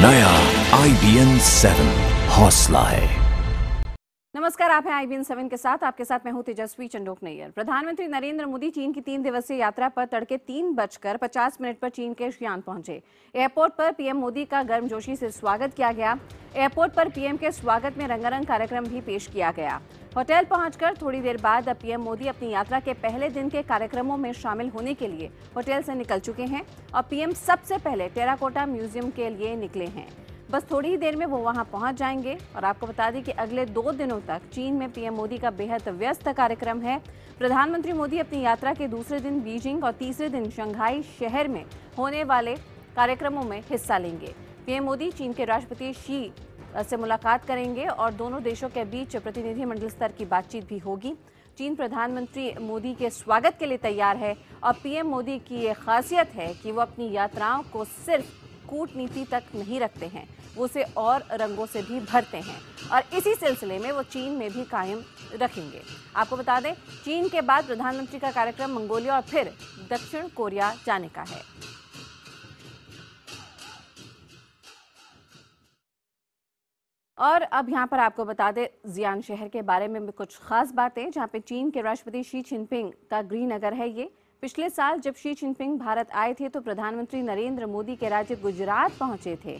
नया IBN 7 हौसला है। नमस्कार, आप हैं IBN 7 के साथ। आपके साथ मैं हूं तेजस्वी चंडोक नैयर। प्रधानमंत्री नरेंद्र मोदी चीन की 3 दिवसीय यात्रा पर तड़के 3:50 पर चीन के शियान पहुंचे। एयरपोर्ट पर पीएम मोदी का गर्मजोशी से स्वागत किया गया। एयरपोर्ट पर पीएम के स्वागत में रंगारंग कार्यक्रम भी पेश किया गया। होटल पहुंचकर थोड़ी देर बाद पीएम मोदी अपनी यात्रा के पहले दिन के कार्यक्रमों में शामिल होने के लिए होटल से निकल चुके हैं और पीएम सबसे पहले टेराकोटा म्यूजियम के लिए निकले हैं। बस थोड़ी ही देर में वो वहां पहुंच जाएंगे। और आपको बता दें कि अगले 2 दिनों तक चीन में पीएम मोदी का बेहद व्यस्त कार्यक्रम है। प्रधानमंत्री मोदी अपनी यात्रा के दूसरे दिन बीजिंग और तीसरे दिन शंघाई शहर में होने वाले कार्यक्रमों में हिस्सा लेंगे। पीएम मोदी चीन के राष्ट्रपति शी से मुलाकात करेंगे और दोनों देशों के बीच प्रतिनिधिमंडल स्तर की बातचीत भी होगी। चीन प्रधानमंत्री मोदी के स्वागत के लिए तैयार है और पीएम मोदी की ये खासियत है कि वो अपनी यात्राओं को सिर्फ कूटनीति तक नहीं रखते हैं, वो उसे और रंगों से भी भरते हैं और इसी सिलसिले में वो चीन में भी कायम रखेंगे। आपको बता दें, चीन के बाद प्रधानमंत्री का कार्यक्रम मंगोलिया और फिर दक्षिण कोरिया जाने का है। और अब यहाँ पर आपको बता दें जियान शहर के बारे में कुछ खास बातें, जहाँ पे चीन के राष्ट्रपति शी जिनपिंग का गृहनगर है ये। पिछले साल जब शी जिनपिंग भारत आए थे तो प्रधानमंत्री नरेंद्र मोदी के राज्य गुजरात पहुंचे थे।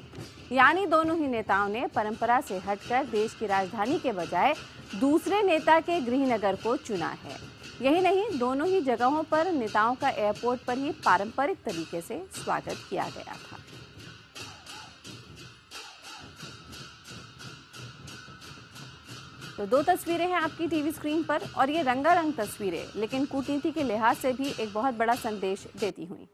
यानी दोनों ही नेताओं ने परंपरा से हटकर देश की राजधानी के बजाय दूसरे नेता के गृहनगर को चुना है। यही नहीं, दोनों ही जगहों पर नेताओं का एयरपोर्ट पर ही पारंपरिक तरीके से स्वागत किया गया था। तो 2 तस्वीरें हैं आपकी टीवी स्क्रीन पर और ये रंगारंग तस्वीरें, लेकिन कूटनीति के लिहाज से भी एक बहुत बड़ा संदेश देती हुई।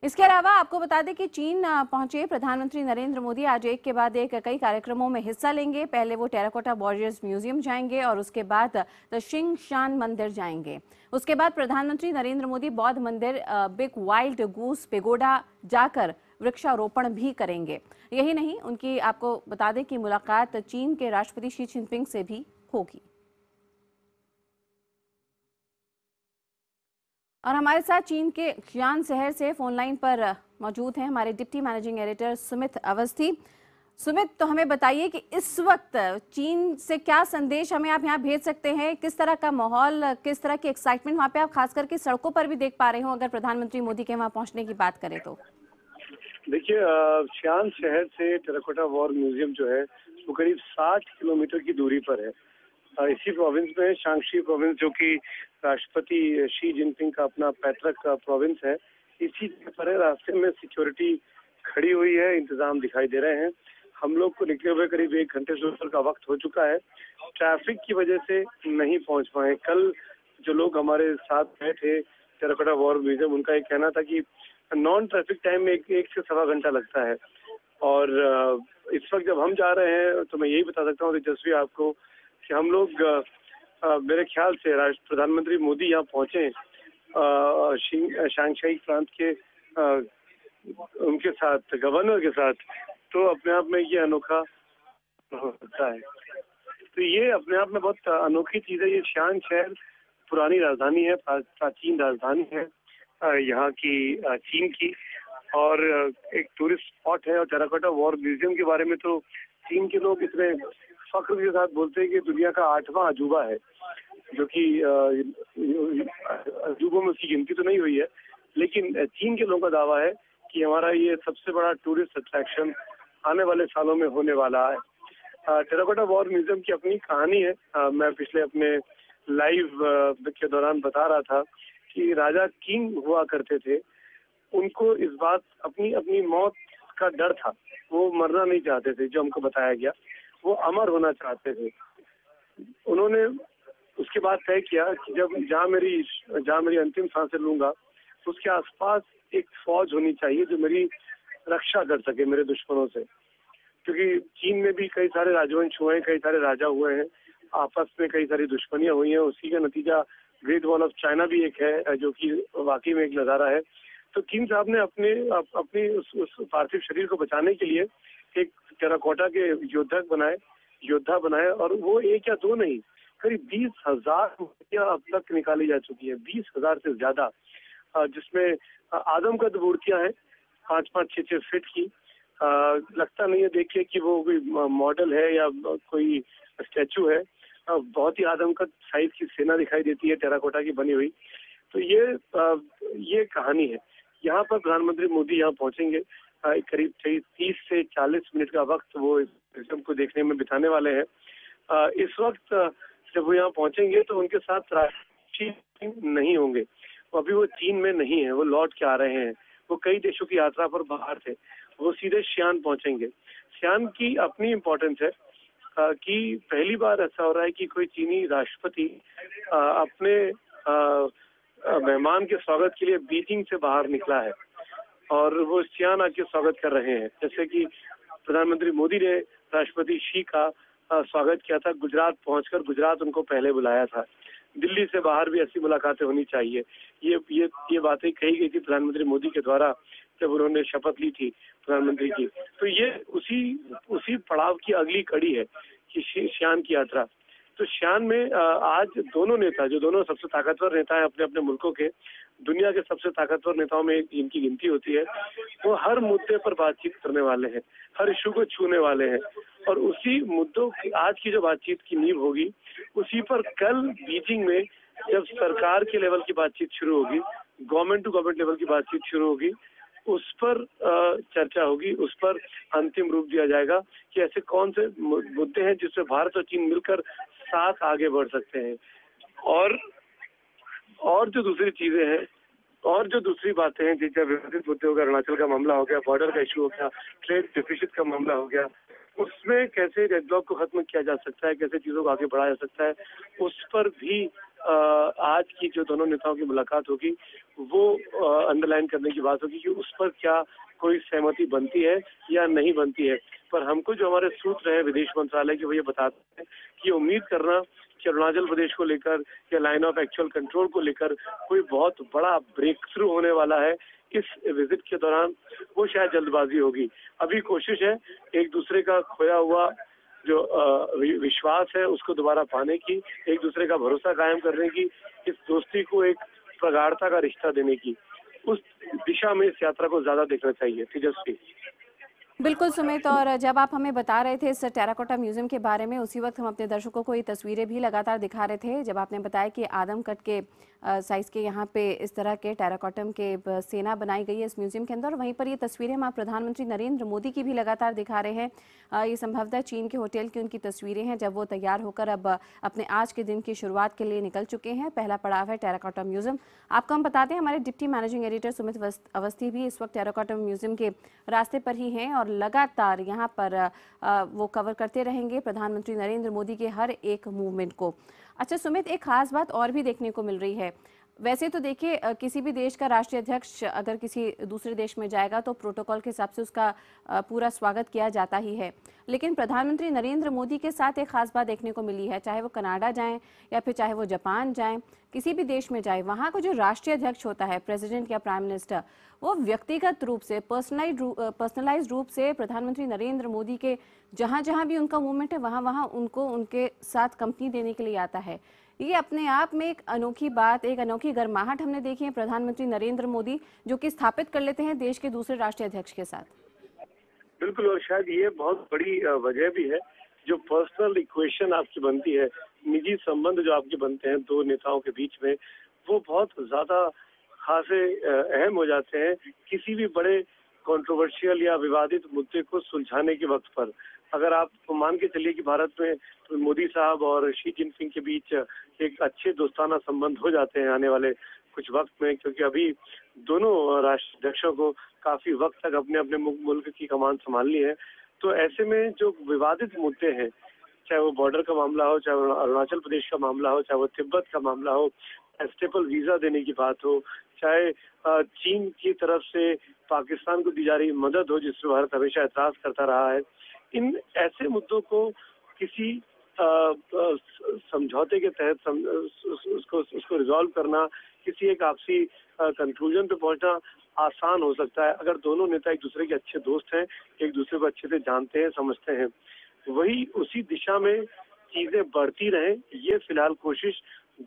इसके अलावा आपको बता दें कि चीन पहुंचे प्रधानमंत्री नरेंद्र मोदी आज एक के बाद एक कई कार्यक्रमों में हिस्सा लेंगे। पहले वो टेराकोटा वॉरियर्स म्यूजियम जाएंगे और उसके बाद द शिंगशान मंदिर जाएंगे। उसके बाद प्रधानमंत्री नरेंद्र मोदी बौद्ध मंदिर बिग वाइल्ड गूस पेगोडा जाकर वृक्षारोपण भी करेंगे। यही नहीं, उनकी आपको बता दें कि मुलाकात चीन के राष्ट्रपति शी जिनपिंग से भी होगी। और हमारे साथ चीन के शियान शहर से फोन लाइन पर मौजूद हैं हमारे deputy managing editor Sumit Awasthi. Sumit, तो हमें बताइए कि इस वक्त चीन से क्या संदेश हमें आप यहाँ भेज सकते हैं? किस तरह का माहौल, किस तरह की एक्साइटमेंट वहाँ पे आप खास करके सड़कों पर भी देख पा रहे हो अगर प्रधानमंत्री मोदी के वहाँ पहुँचने की बात करें तो? देखिए, शियान शहर से टेराकोटा वॉर म्यूजियम जो है वो करीब 60 किलोमीटर की दूरी पर है। इसी प्रोविंस में शांगशी प्रोविंस, जो कि राष्ट्रपति शी जिनपिंग का अपना पैतृक प्रोविंस है, इसी जगह पर है। रास्ते में सिक्योरिटी खड़ी हुई है, इंतजाम दिखाई दे रहे हैं। हम लोग को निकले हुए करीब 1 घंटे से ऊपर का वक्त हो चुका है। ट्रैफिक की वजह से नहीं पहुंच पाए। कल जो लोग हमारे साथ गए थे टेराकोटा वॉर म्यूजियम, उनका ये कहना था कि नॉन ट्रैफिक टाइम में 1 से सवा घंटा लगता है। और इस वक्त जब हम जा रहे हैं तो मैं यही बता सकता हूँ तेजस्वी आपको कि हम लोग मेरे ख्याल से प्रधानमंत्री मोदी यहाँ पहुंचे शांघाई प्रांत के उनके साथ, गवर्नर के साथ, तो अपने आप में ये अनोखा हो सकता है। तो ये अपने आप में बहुत अनोखी चीज है। ये शियान शहर पुरानी राजधानी है, प्राचीन राजधानी है यहाँ की, चीन की, और एक टूरिस्ट स्पॉट है। और टेराकोटा वॉर म्यूजियम के बारे में तो चीन के लोग इतने फख्र के साथ बोलते हैं कि दुनिया का 8वां अजूबा है, जो कि अजूबों में उसकी गिनती तो नहीं हुई है, लेकिन चीन के लोगों का दावा है कि हमारा ये सबसे बड़ा टूरिस्ट अट्रैक्शन आने वाले सालों में होने वाला है। टेराकोटा वॉर म्यूजियम की अपनी कहानी है। मैं पिछले अपने लाइव के दौरान बता रहा था कि राजा किंग हुआ करते थे, उनको इस बात अपनी अपनी मौत का डर था। वो मरना नहीं चाहते थे, जो हमको बताया गया। वो अमर होना चाहते थे। उन्होंने उसके बाद तय किया कि जहाँ मेरी अंतिम सांसें लूंगा, उसके आसपास एक फौज होनी चाहिए जो मेरी रक्षा कर सके मेरे दुश्मनों से। क्योंकि चीन में भी कई सारे राजवंश हुए हैं, कई सारे राजा हुए हैं, आपस में कई सारी दुश्मनियां हुई हैं। उसी का नतीजा ग्रेट वॉल ऑफ चाइना भी एक है, जो कि वाकई में एक नजारा है। तो किंग साहब ने अपनी उस पार्थिव शरीर को बचाने के लिए एक टेराकोटा के योद्धा बनाए, और वो 1 या 2 नहीं, करीब 20,000 मूर्तियां अब तक निकाली जा चुकी है, 20,000 से ज्यादा, जिसमें आदमकद मूर्तियां हैं 5-5, 6-6 फीट की, लगता नहीं है देख के कि वो कोई मॉडल है या कोई स्टैचू है। बहुत ही आदमकद साइज की सेना दिखाई देती है टेराकोटा की बनी हुई। तो ये कहानी है। यहाँ पर प्रधानमंत्री मोदी यहाँ पहुंचेंगे, करीब 30 से 40 मिनट का वक्त वो इस म्यूजियम को देखने में बिताने वाले हैं। इस वक्त जब वो यहाँ पहुंचेंगे तो उनके साथ राष्ट्रपति नहीं होंगे। अभी वो चीन में नहीं है, वो लौट के आ रहे हैं। वो कई देशों की यात्रा पर बाहर थे, वो सीधे शियान पहुंचेंगे। शियान की अपनी इम्पोर्टेंस है कि पहली बार ऐसा हो रहा है कि कोई चीनी राष्ट्रपति अपने मेहमान के स्वागत के लिए बीजिंग से बाहर निकला है और वो शियान आके स्वागत कर रहे हैं। जैसे कि प्रधानमंत्री मोदी ने राष्ट्रपति शी का स्वागत किया था गुजरात पहुंचकर। गुजरात उनको पहले बुलाया था। दिल्ली से बाहर भी ऐसी मुलाकातें होनी चाहिए। ये बातें कही गई थी प्रधानमंत्री मोदी के द्वारा जब उन्होंने शपथ ली थी प्रधानमंत्री की। तो ये उसी पड़ाव की अगली कड़ी है कि शियान की यात्रा। तो शियान में आज दोनों नेता, जो दोनों सबसे ताकतवर नेता हैं अपने अपने मुल्कों के, दुनिया के सबसे ताकतवर नेताओं में जिनकी गिनती होती है, वो हर मुद्दे पर बातचीत करने वाले हैं, हर इशू को छूने वाले हैं। और उसी मुद्दों की आज की जो बातचीत की नींव होगी, उसी पर कल बीजिंग में जब सरकार के लेवल की बातचीत शुरू होगी, गवर्नमेंट टू गवर्नमेंट लेवल की बातचीत शुरू होगी, उस पर चर्चा होगी, उस पर अंतिम रूप दिया जाएगा कि ऐसे कौन से मुद्दे हैं जिससे भारत और चीन मिलकर साथ आगे बढ़ सकते हैं। और जो दूसरी चीजें हैं और जो दूसरी बातें हैं, जैसे विवादित मुद्दे हो गया, अरुणाचल का मामला हो गया, बॉर्डर का इशू हो गया, ट्रेड डेफिसिट का मामला हो गया, उसमें कैसे डेडलॉक को खत्म किया जा सकता है, कैसे चीजों को आगे बढ़ाया जा सकता है, उस पर भी आज की जो दोनों नेताओं की मुलाकात होगी वो अंडरलाइन करने की बात होगी कि उस पर क्या कोई सहमति बनती है या नहीं बनती है। पर हमको जो हमारे सूत्र है विदेश मंत्रालय के, वो ये बताते हैं कि उम्मीद करना कि अरुणाचल प्रदेश को लेकर या लाइन ऑफ एक्चुअल कंट्रोल को लेकर कोई बहुत बड़ा ब्रेक थ्रू होने वाला है इस विजिट के दौरान, वो शायद जल्दबाजी होगी। अभी कोशिश है एक दूसरे का खोया हुआ जो विश्वास है उसको दोबारा पाने की, एक दूसरे का भरोसा कायम करने की, इस दोस्ती को एक प्रगाढ़ता का रिश्ता देने की, उस दिशा में इस यात्रा को ज्यादा देखना चाहिए। तेजस्वी। बिल्कुल सुमित, और जब आप हमें बता रहे थे इस टेराकोटा म्यूजियम के बारे में, उसी वक्त हम अपने दर्शकों को ये तस्वीरें भी लगातार दिखा रहे थे जब आपने बताया कि आदम कट के साइज के यहाँ पे इस तरह के टेराकोटम के सेना बनाई गई है इस म्यूजियम के अंदर। वहीं पर ये तस्वीरें हम प्रधानमंत्री नरेंद्र मोदी की भी लगातार दिखा रहे हैं। ये संभवतः चीन के होटल की उनकी तस्वीरें हैं जब वो तैयार होकर अब अपने आज के दिन की शुरुआत के लिए निकल चुके हैं। पहला पड़ाव है टेराकोटा म्यूजियम। आपको हम बताते हैं हमारे deputy managing editor Sumit Awasthi भी इस वक्त टेराकोटा म्यूजियम के रास्ते पर ही हैं और लगातार यहाँ पर वो कवर करते रहेंगे प्रधानमंत्री नरेंद्र मोदी के हर एक मूवमेंट को। अच्छा सुमित, एक खास बात और भी देखने को मिल रही है। वैसे तो देखिए किसी भी देश का राष्ट्रीय अध्यक्ष अगर किसी दूसरे देश में जाएगा तो प्रोटोकॉल के हिसाब से उसका पूरा स्वागत किया जाता ही है, लेकिन प्रधानमंत्री नरेंद्र मोदी के साथ एक खास बात देखने को मिली है। चाहे वो कनाडा जाएं या फिर चाहे वो जापान जाएं, किसी भी देश में जाए, वहाँ का जो राष्ट्रीय अध्यक्ष होता है, प्रेसिडेंट या प्राइम मिनिस्टर, वो व्यक्तिगत रूप से पर्सनलाइज्ड रूप से प्रधानमंत्री नरेंद्र मोदी के जहाँ जहाँ भी उनका मूवमेंट है वहाँ वहाँ उनको उनके साथ कंपनी देने के लिए आता है। ये अपने आप में एक अनोखी बात, एक अनोखी गर्माहट हमने देखी है प्रधानमंत्री नरेंद्र मोदी जो कि स्थापित कर लेते हैं देश के दूसरे राष्ट्रीय अध्यक्ष के साथ। बिल्कुल, और शायद ये बहुत बड़ी वजह भी है। जो पर्सनल इक्वेशन आपकी बनती है, निजी संबंध जो आपके बनते हैं दो नेताओं के बीच में, वो बहुत ज्यादा खासे अहम हो जाते हैं किसी भी बड़े कंट्रोवर्शियल या विवादित मुद्दे को सुलझाने के वक्त पर। अगर आप मान के चलिए कि भारत में मोदी साहब और शी जिनपिंग के बीच एक अच्छे दोस्ताना संबंध हो जाते हैं आने वाले कुछ वक्त में, क्योंकि अभी दोनों राष्ट्राध्यक्षों को काफी वक्त तक अपने अपने मुल्क की कमान संभालनी है, तो ऐसे में जो विवादित मुद्दे हैं, चाहे वो बॉर्डर का मामला हो, चाहे वो अरुणाचल प्रदेश का मामला हो, चाहे वो तिब्बत का मामला हो, स्टेपल वीजा देने की बात हो, चाहे चीन की तरफ से पाकिस्तान को दी जा रही मदद हो जिस पर भारत हमेशा एतराज करता रहा है, इन ऐसे मुद्दों को किसी समझौते के तहत उसको रिजॉल्व करना, किसी एक आपसी कंक्लूजन पे पहुंचना आसान हो सकता है अगर दोनों नेता एक दूसरे के अच्छे दोस्त हैं, एक दूसरे को अच्छे से जानते हैं, समझते हैं। वही उसी दिशा में चीजें बढ़ती रहें, ये फिलहाल कोशिश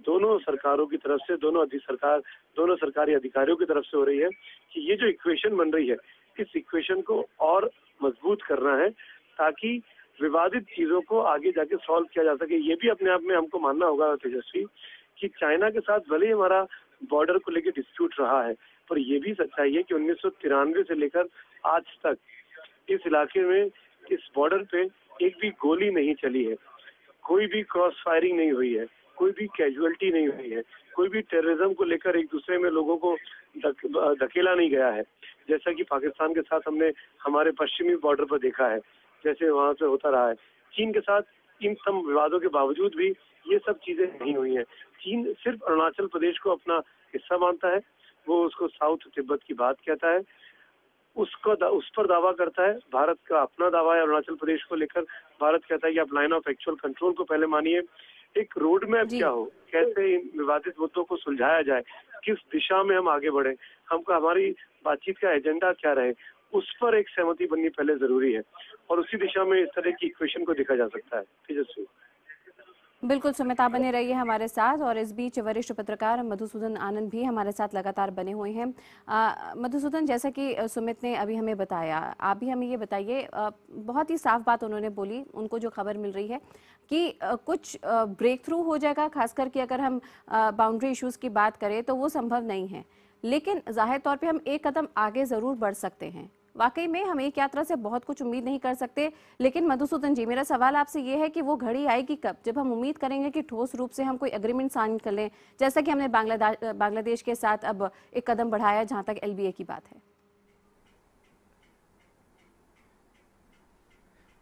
दोनों सरकारों की तरफ से, दोनों सरकारी अधिकारियों की तरफ से हो रही है कि ये जो इक्वेशन बन रही है, इस इक्वेशन को और मजबूत करना है ताकि विवादित चीजों को आगे जाके सॉल्व किया जा सके। ये भी अपने आप में हमको मानना होगा तेजस्वी कि चाइना के साथ भले ही हमारा बॉर्डर को लेकर डिस्प्यूट रहा है, पर यह भी सच्चाई है कि 1993 से लेकर आज तक इस इलाके में, इस बॉर्डर पे एक भी गोली नहीं चली है, कोई भी क्रॉस फायरिंग नहीं हुई है, कोई भी कैजुअलिटी नहीं हुई है, कोई भी टेररिज्म को लेकर एक दूसरे में लोगों को धकेला नहीं गया है, जैसा कि पाकिस्तान के साथ हमने हमारे पश्चिमी बॉर्डर पर देखा है, जैसे वहां से होता रहा है। चीन के साथ इन सब विवादों के बावजूद भी ये सब चीजें नहीं हुई हैं। चीन सिर्फ अरुणाचल प्रदेश को अपना हिस्सा मानता है, वो उसको साउथ तिब्बत की बात कहता है, उस पर दावा करता है। भारत का अपना दावा है अरुणाचल प्रदेश को लेकर, भारत कहता है कि आप लाइन ऑफ एक्चुअल कंट्रोल को पहले मानिए। एक रोड मैप क्या हो, कैसे इन विवादित मुद्दों को सुलझाया जाए, किस दिशा में हम आगे बढ़े, हमको हमारी बातचीत का एजेंडा क्या रहे, उस पर एक सहमति बननी पहले जरूरी है और उसी दिशा में इस तरह की इक्वेशन को देखा जा सकता है। तेजस्वी। बिल्कुल सुमित, आप बने रहिए हमारे साथ। और इस बीच वरिष्ठ पत्रकार मधुसूदन आनंद भी हमारे साथ लगातार बने हुए हैं। मधुसूदन, जैसा कि सुमित ने अभी हमें बताया, आप भी हमें ये बताइए, बहुत ही साफ बात उन्होंने बोली, उनको जो खबर मिल रही है कि कुछ ब्रेक थ्रू हो जाएगा, खासकर कि अगर हम बाउंड्री इश्यूज की बात करें तो वो संभव नहीं है, लेकिन जाहिर तौर पे हम एक कदम आगे जरूर बढ़ सकते हैं। वाकई में हम एक यात्रा से बहुत कुछ उम्मीद नहीं कर सकते, लेकिन मधुसूदन जी, मेरा सवाल आपसे ये है कि वो घड़ी आएगी कब जब हम उम्मीद करेंगे कि ठोस रूप से हम कोई एग्रीमेंट साइन कर लें, जैसा कि हमने बांग्लादेश के साथ अब एक कदम बढ़ाया जहां तक LBA की बात है।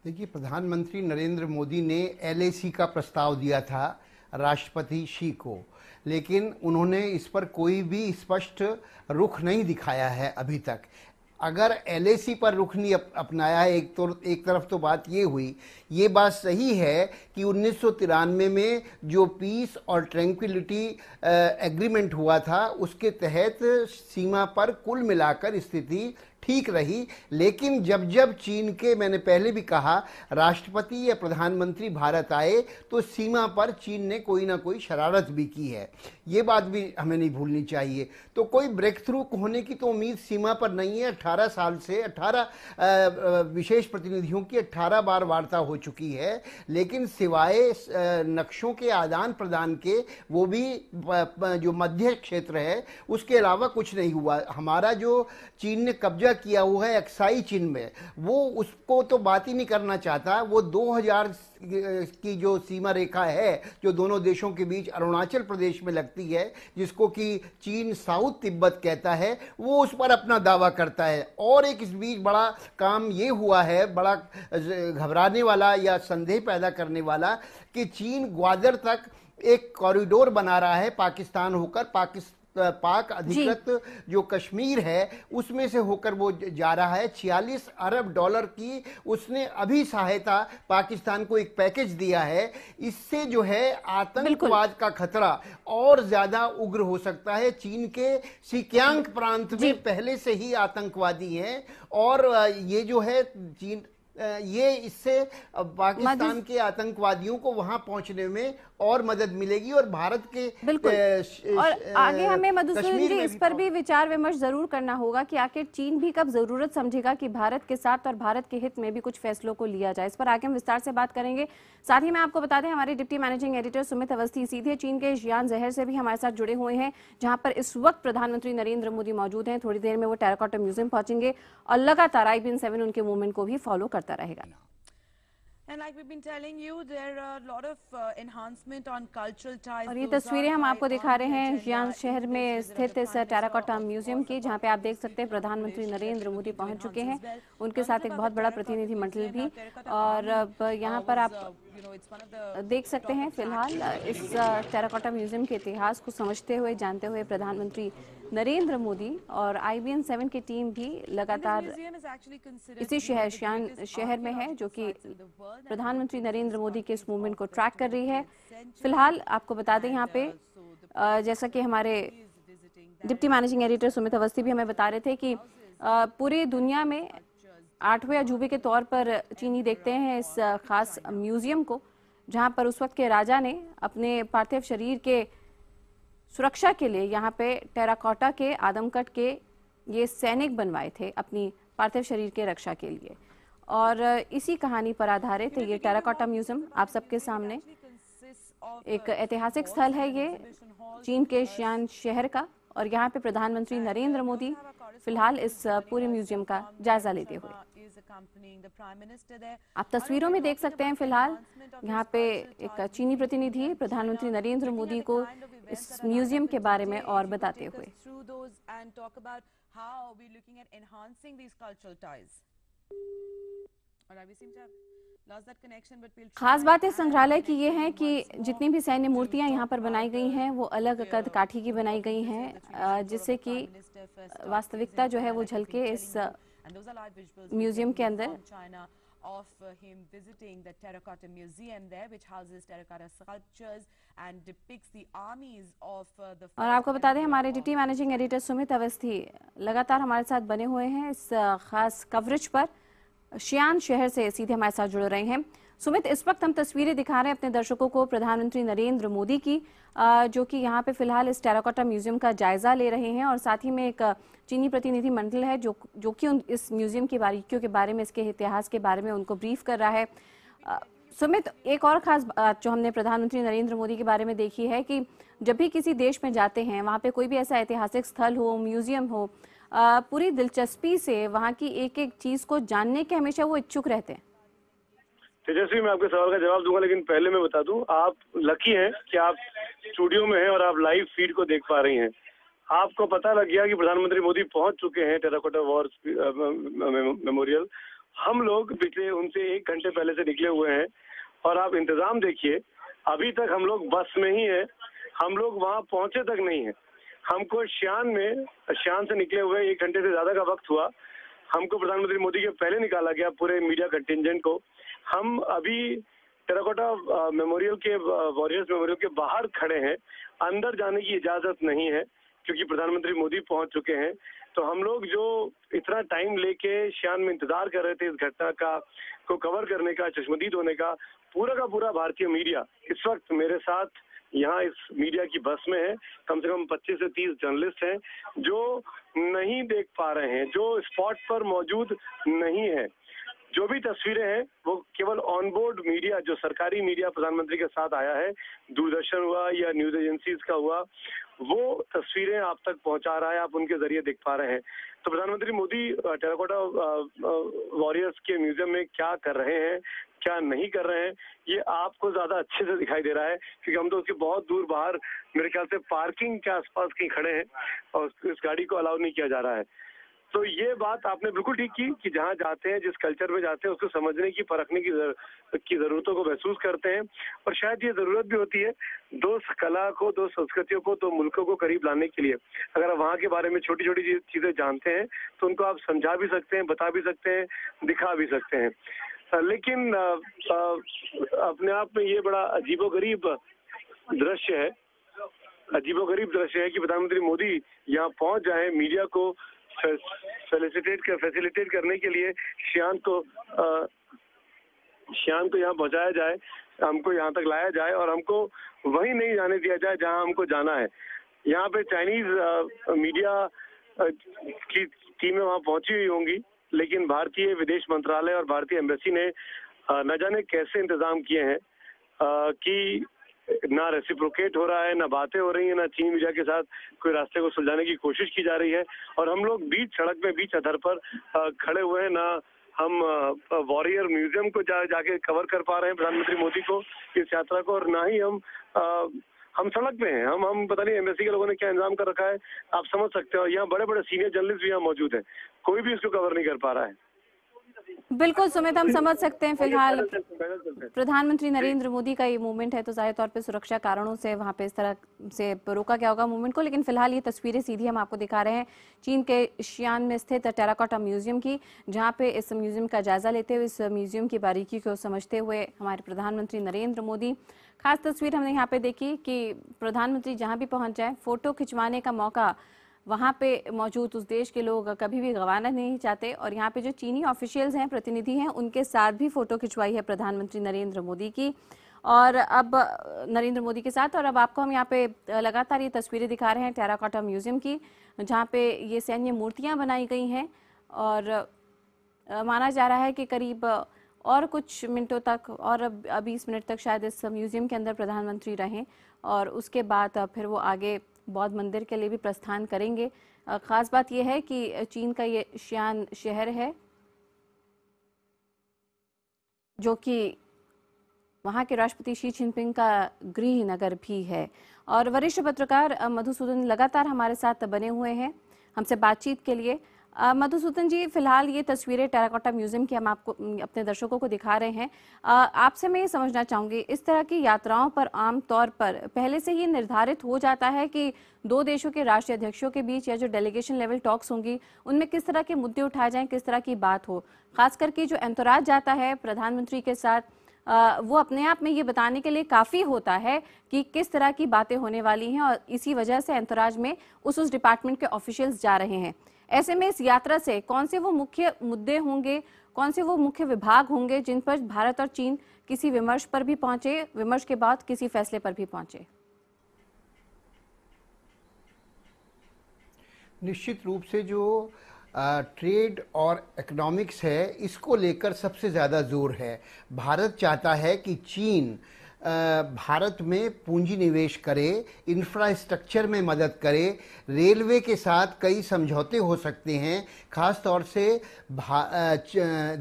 देखिए, प्रधानमंत्री नरेंद्र मोदी ने LAC का प्रस्ताव दिया था राष्ट्रपति शी को, लेकिन उन्होंने इस पर कोई भी स्पष्ट रुख नहीं दिखाया है अभी तक। अगर LAC पर रुख नहीं अपनाया है, एक तरफ तो बात ये हुई, ये बात सही है कि 1993 में जो पीस और ट्रैंक्विलिटी एग्रीमेंट हुआ था उसके तहत सीमा पर कुल मिलाकर स्थिति ठीक रही, लेकिन जब जब चीन के, मैंने पहले भी कहा, राष्ट्रपति या प्रधानमंत्री भारत आए तो सीमा पर चीन ने कोई ना कोई शरारत भी की है, ये बात भी हमें नहीं भूलनी चाहिए। तो कोई ब्रेक थ्रू होने की तो उम्मीद सीमा पर नहीं है। 18 साल से 18 विशेष प्रतिनिधियों की 18 बार वार्ता हो चुकी है, लेकिन सिवाय नक्शों के आदान प्रदान के, वो भी जो मध्य क्षेत्र है उसके अलावा कुछ नहीं हुआ। हमारा जो चीन ने कब्जा किया हुआ है एक्साई चीन में, वो उसको तो बात ही नहीं करना चाहता। वो 2000 की जो सीमा रेखा है जो दोनों देशों के बीच अरुणाचल प्रदेश में लगती है, जिसको कि चीन साउथ तिब्बत कहता है, वो उस पर अपना दावा करता है। और एक इस बीच बड़ा काम ये हुआ है, बड़ा घबराने वाला या संदेह पैदा करने वाला, कि चीन ग्वादर तक एक कॉरिडोर बना रहा है पाकिस्तान होकर, पाक अधिकृत जो कश्मीर है उसमें से होकर वो जा रहा है। 46 अरब डॉलर की उसने अभी सहायता पाकिस्तान को एक पैकेज दिया है। इससे जो है आतंकवाद का खतरा और ज्यादा उग्र हो सकता है। चीन के सिक्यांग प्रांत में पहले से ही आतंकवादी हैं और ये जो है चीन, ये इससे पाकिस्तान के आतंकवादियों को वहां पहुंचने में और मदद मिलेगी और भारत के बिल्कुल। और आगे हमें मधुसूदन जी इस पर भी विचार विमर्श जरूर करना होगा कि आखिर चीन भी कब जरूरत समझेगा कि भारत के साथ और भारत के हित में भी कुछ फैसलों को लिया जाए। इस पर आगे हम विस्तार से बात करेंगे। साथ ही मैं आपको बता दें, हमारे deputy managing editor Sumit Awasthi सीधे चीन के जियान जहर से भी हमारे साथ जुड़े हुए हैं, जहां पर इस वक्त प्रधानमंत्री नरेंद्र मोदी मौजूद हैं। थोड़ी देर में वो टेराकोटा म्यूजियम पहुंचेंगे और लगातार IBN7 उनके मूवमेंट को भी फॉलो करता रहेगा। And like we've been telling you, there are a lot of enhancement on cultural ties. और ये तस्वीरें हम आपको दिखा रहे हैं जियान शहर में स्थित इस टेराकोटा म्यूजियम की, जहां पे आप देख सकते हैं प्रधानमंत्री नरेंद्र मोदी पहुंच चुके हैं, उनके साथ एक बहुत बड़ा प्रतिनिधि मंडल भी। और अब यहाँ पर आप देख सकते हैं फिलहाल इस टेराकोटा म्यूजियम के इतिहास को समझते हुए, जानते हुए प्रधानमंत्री नरेंद्र मोदी और IBN7 की टीम भी लगातार इसी शहर में है, जो कि प्रधानमंत्री नरेंद्र मोदी के इस मूवमेंट को ट्रैक कर रही है। फिलहाल आपको बता दें यहाँ पे, जैसा कि हमारे deputy managing editor Sumit Awasthi भी हमें बता रहे थे कि पूरी दुनिया में 8वें अजूबे के तौर पर चीनी देखते हैं इस खास म्यूजियम को, जहां पर उस वक्त के राजा ने अपने पार्थिव शरीर के सुरक्षा के लिए यहाँ पे टेराकोटा के आदमकट के ये सैनिक बनवाए थे अपनी पार्थिव शरीर के रक्षा के लिए। और इसी कहानी पर आधारित ये टेराकोटा म्यूजियम आप सबके सामने एक ऐतिहासिक स्थल है ये चीन के शियान शहर का, और यहाँ पे प्रधानमंत्री नरेंद्र मोदी फिलहाल इस पूरे म्यूजियम का जायजा लेते हुए। आप तस्वीरों में देख सकते हैं फिलहाल यहाँ पे एक चीनी प्रतिनिधि प्रधानमंत्री नरेंद्र मोदी को इस म्यूजियम के बारे में और बताते हुए। खास बात इस संग्रहालय की ये है कि जितनी भी सैन्य मूर्तियां यहाँ पर बनाई गई हैं वो अलग कद काठी की बनाई गई हैं, जिससे कि वास्तविकता जो है वो झलके इस म्यूजियम के अंदर। और आपको बता दें हमारे deputy managing editor Sumit Awasthi लगातार हमारे साथ बने हुए हैं इस खास कवरेज पर, शियान शहर से सीधे हमारे साथ जुड़ रहे हैं। सुमित, इस वक्त हम तस्वीरें दिखा रहे हैं अपने दर्शकों को प्रधानमंत्री नरेंद्र मोदी की, जो कि यहाँ पे फिलहाल इस टेराकोटा म्यूजियम का जायजा ले रहे हैं, और साथ ही में एक चीनी प्रतिनिधि मंडल है जो कि इस म्यूजियम की बारीकियों के बारे में, इसके इतिहास के बारे में उनको ब्रीफ कर रहा है। सुमित, एक और खास बात जो हमने प्रधानमंत्री नरेंद्र मोदी के बारे में देखी है कि जब भी किसी देश में जाते हैं, वहाँ पे कोई भी ऐसा ऐतिहासिक स्थल हो, म्यूजियम हो, पूरी दिलचस्पी से वहाँ की एक एक चीज को जानने के हमेशा वो इच्छुक रहते हैं। तेजस्वी, मैं आपके सवाल का जवाब दूंगा, लेकिन पहले मैं बता दूं, आप लकी हैं कि आप स्टूडियो में हैं और आप लाइव फीड को देख पा रही हैं। आपको पता लग गया कि प्रधानमंत्री मोदी पहुंच चुके हैं टेराकोटा वॉर मेमोरियल। हम लोग पिछले उनसे 1 घंटे पहले से निकले हुए हैं, और आप इंतजाम देखिए, अभी तक हम लोग बस में ही हैं, हम लोग वहाँ पहुंचे तक नहीं है। हमको शियान से निकले हुए 1 घंटे से ज्यादा का वक्त हुआ। हमको प्रधानमंत्री मोदी के पहले निकाला गया पूरे मीडिया कंटिंजेंट को। हम अभी टेराकोटा मेमोरियल के वॉरियर्स मेमोरियल के बाहर खड़े हैं, अंदर जाने की इजाजत नहीं है क्योंकि प्रधानमंत्री मोदी पहुंच चुके हैं। तो हम लोग जो इतना टाइम लेके शियान में इंतजार कर रहे थे इस घटना को कवर करने का, चश्मदीद होने का पूरा भारतीय मीडिया इस वक्त मेरे साथ यहाँ इस मीडिया की बस में है। कम से कम 25 से 30 जर्नलिस्ट हैं जो नहीं देख पा रहे हैं, जो स्पॉट पर मौजूद नहीं है। जो भी तस्वीरें हैं वो केवल ऑन बोर्ड मीडिया, जो सरकारी मीडिया प्रधानमंत्री के साथ आया है, दूरदर्शन हुआ या न्यूज एजेंसीज का हुआ, वो तस्वीरें आप तक पहुंचा रहा है, आप उनके जरिए देख पा रहे हैं। तो प्रधानमंत्री मोदी टेराकोटा वॉरियर्स के म्यूजियम में क्या कर रहे हैं, क्या नहीं कर रहे हैं, ये आपको ज्यादा अच्छे से दिखाई दे रहा है क्योंकि हम तो उसके बहुत दूर बाहर मेरे ख्याल से पार्किंग के आसपास कहीं खड़े हैं और इस गाड़ी को अलाउ नहीं किया जा रहा है। तो ये बात आपने बिल्कुल ठीक की कि जहाँ जाते हैं, जिस कल्चर में जाते हैं, उसको समझने की, परखने की जरूरतों को महसूस करते हैं, और शायद ये जरूरत भी होती है दो कला को, दो संस्कृतियों को, दो मुल्कों को करीब लाने के लिए। अगर आप वहाँ के बारे में छोटी छोटी चीजें जानते हैं तो उनको आप समझा भी सकते हैं, बता भी सकते हैं, दिखा भी सकते हैं। लेकिन अपने आप में ये बड़ा अजीबोगरीब दृश्य है, कि प्रधानमंत्री मोदी यहाँ पहुंच जाए, मीडिया को फैसिलिटेट करने के लिए शियान को यहाँ पहुंचाया जाए, हमको यहाँ तक लाया जाए और हमको वहीं नहीं जाने दिया जाए जहाँ हमको जाना है। यहाँ पे चाइनीज मीडिया की टीमें वहाँ पहुंची हुई होंगी, लेकिन भारतीय विदेश मंत्रालय और भारतीय एम्बेसी ने न जाने कैसे इंतजाम किए हैं कि ना रेसिप्रोकेट हो रहा है, ना बातें हो रही है, ना चीन मीडिया के साथ कोई रास्ते को सुलझाने की कोशिश की जा रही है, और हम लोग बीच सड़क में, बीच अधर पर खड़े हुए हैं। ना हम वॉरियर म्यूजियम को जाके कवर कर पा रहे हैं प्रधानमंत्री मोदी को, इस यात्रा को, और ना ही हम सड़क पे हैं। हम पता नहीं एम्बेसी के लोगों ने क्या इंतजाम कर रखा है, आप समझ सकते हो। यहाँ बड़े बड़े सीनियर जर्नलिस्ट भी यहाँ मौजूद हैं, कोई भी इसको कवर नहीं कर पा रहा है। बिल्कुल सुमित, हम समझ सकते हैं फिलहाल प्रधानमंत्री नरेंद्र मोदी का ये मूवमेंट है तो जाहिर तौर पे सुरक्षा कारणों से वहाँ पे इस तरह से रोका गया होगा मूवमेंट को, लेकिन फिलहाल ये तस्वीरें सीधी हम आपको दिखा रहे हैं चीन के शियान में स्थित टेराकोटा म्यूजियम की, जहाँ पे इस म्यूजियम का जायजा लेते हुए, इस म्यूजियम की बारीकी को समझते हुए हमारे प्रधानमंत्री नरेंद्र मोदी। खास तस्वीर हमने यहाँ पे देखी कि प्रधानमंत्री जहाँ भी पहुँच जाए, फोटो खिंचवाने का मौका वहाँ पे मौजूद उस देश के लोग कभी भी गंवाना नहीं चाहते, और यहाँ पे जो चीनी ऑफिशियल्स हैं, प्रतिनिधि हैं, उनके साथ भी फोटो खिंचवाई है प्रधानमंत्री नरेंद्र मोदी की, और अब नरेंद्र मोदी के साथ। और अब आपको हम यहाँ पे लगातार ये तस्वीरें दिखा रहे हैं टेराकोटा म्यूजियम की, जहाँ पे ये सैन्य मूर्तियाँ बनाई गई हैं, और माना जा रहा है कि करीब और कुछ मिनटों तक और 20 मिनट तक शायद इस म्यूजियम के अंदर प्रधानमंत्री रहें और उसके बाद फिर वो आगे बौद्ध मंदिर के लिए भी प्रस्थान करेंगे। ख़ास बात यह है कि चीन का ये शियान शहर है जो कि वहाँ के राष्ट्रपति शी जिनपिंग का गृह नगर भी है। और वरिष्ठ पत्रकार मधुसूदन लगातार हमारे साथ बने हुए हैं हमसे बातचीत के लिए। मधुसूदन जी, फिलहाल ये तस्वीरें टेराकोटा म्यूजियम की हम आपको अपने दर्शकों को दिखा रहे हैं। आपसे मैं ये समझना चाहूँगी, इस तरह की यात्राओं पर आम तौर पर पहले से ही निर्धारित हो जाता है कि दो देशों के राष्ट्रीय अध्यक्षों के बीच या जो डेलीगेशन लेवल टॉक्स होंगी उनमें किस तरह के मुद्दे उठाए जाएं, किस तरह की बात हो? खास करके जो एंतोराज जाता है प्रधानमंत्री के साथ, वो अपने आप में ये बताने के लिए काफ़ी होता है कि किस तरह की बातें होने वाली हैं और इसी वजह से एंतोराज में उस डिपार्टमेंट के ऑफिशियल्स जा रहे हैं। ऐसे में इस यात्रा से कौन से वो मुख्य मुद्दे होंगे, कौन से वो मुख्य विभाग होंगे जिन पर भारत और चीन किसी विमर्श पर भी पहुंचे, विमर्श के बाद किसी फैसले पर भी पहुंचे? निश्चित रूप से जो ट्रेड और इकोनॉमिक्स है इसको लेकर सबसे ज़्यादा जोर है। भारत चाहता है कि चीन भारत में पूंजी निवेश करे, इंफ्रास्ट्रक्चर में मदद करे, रेलवे के साथ कई समझौते हो सकते हैं, खास तौर से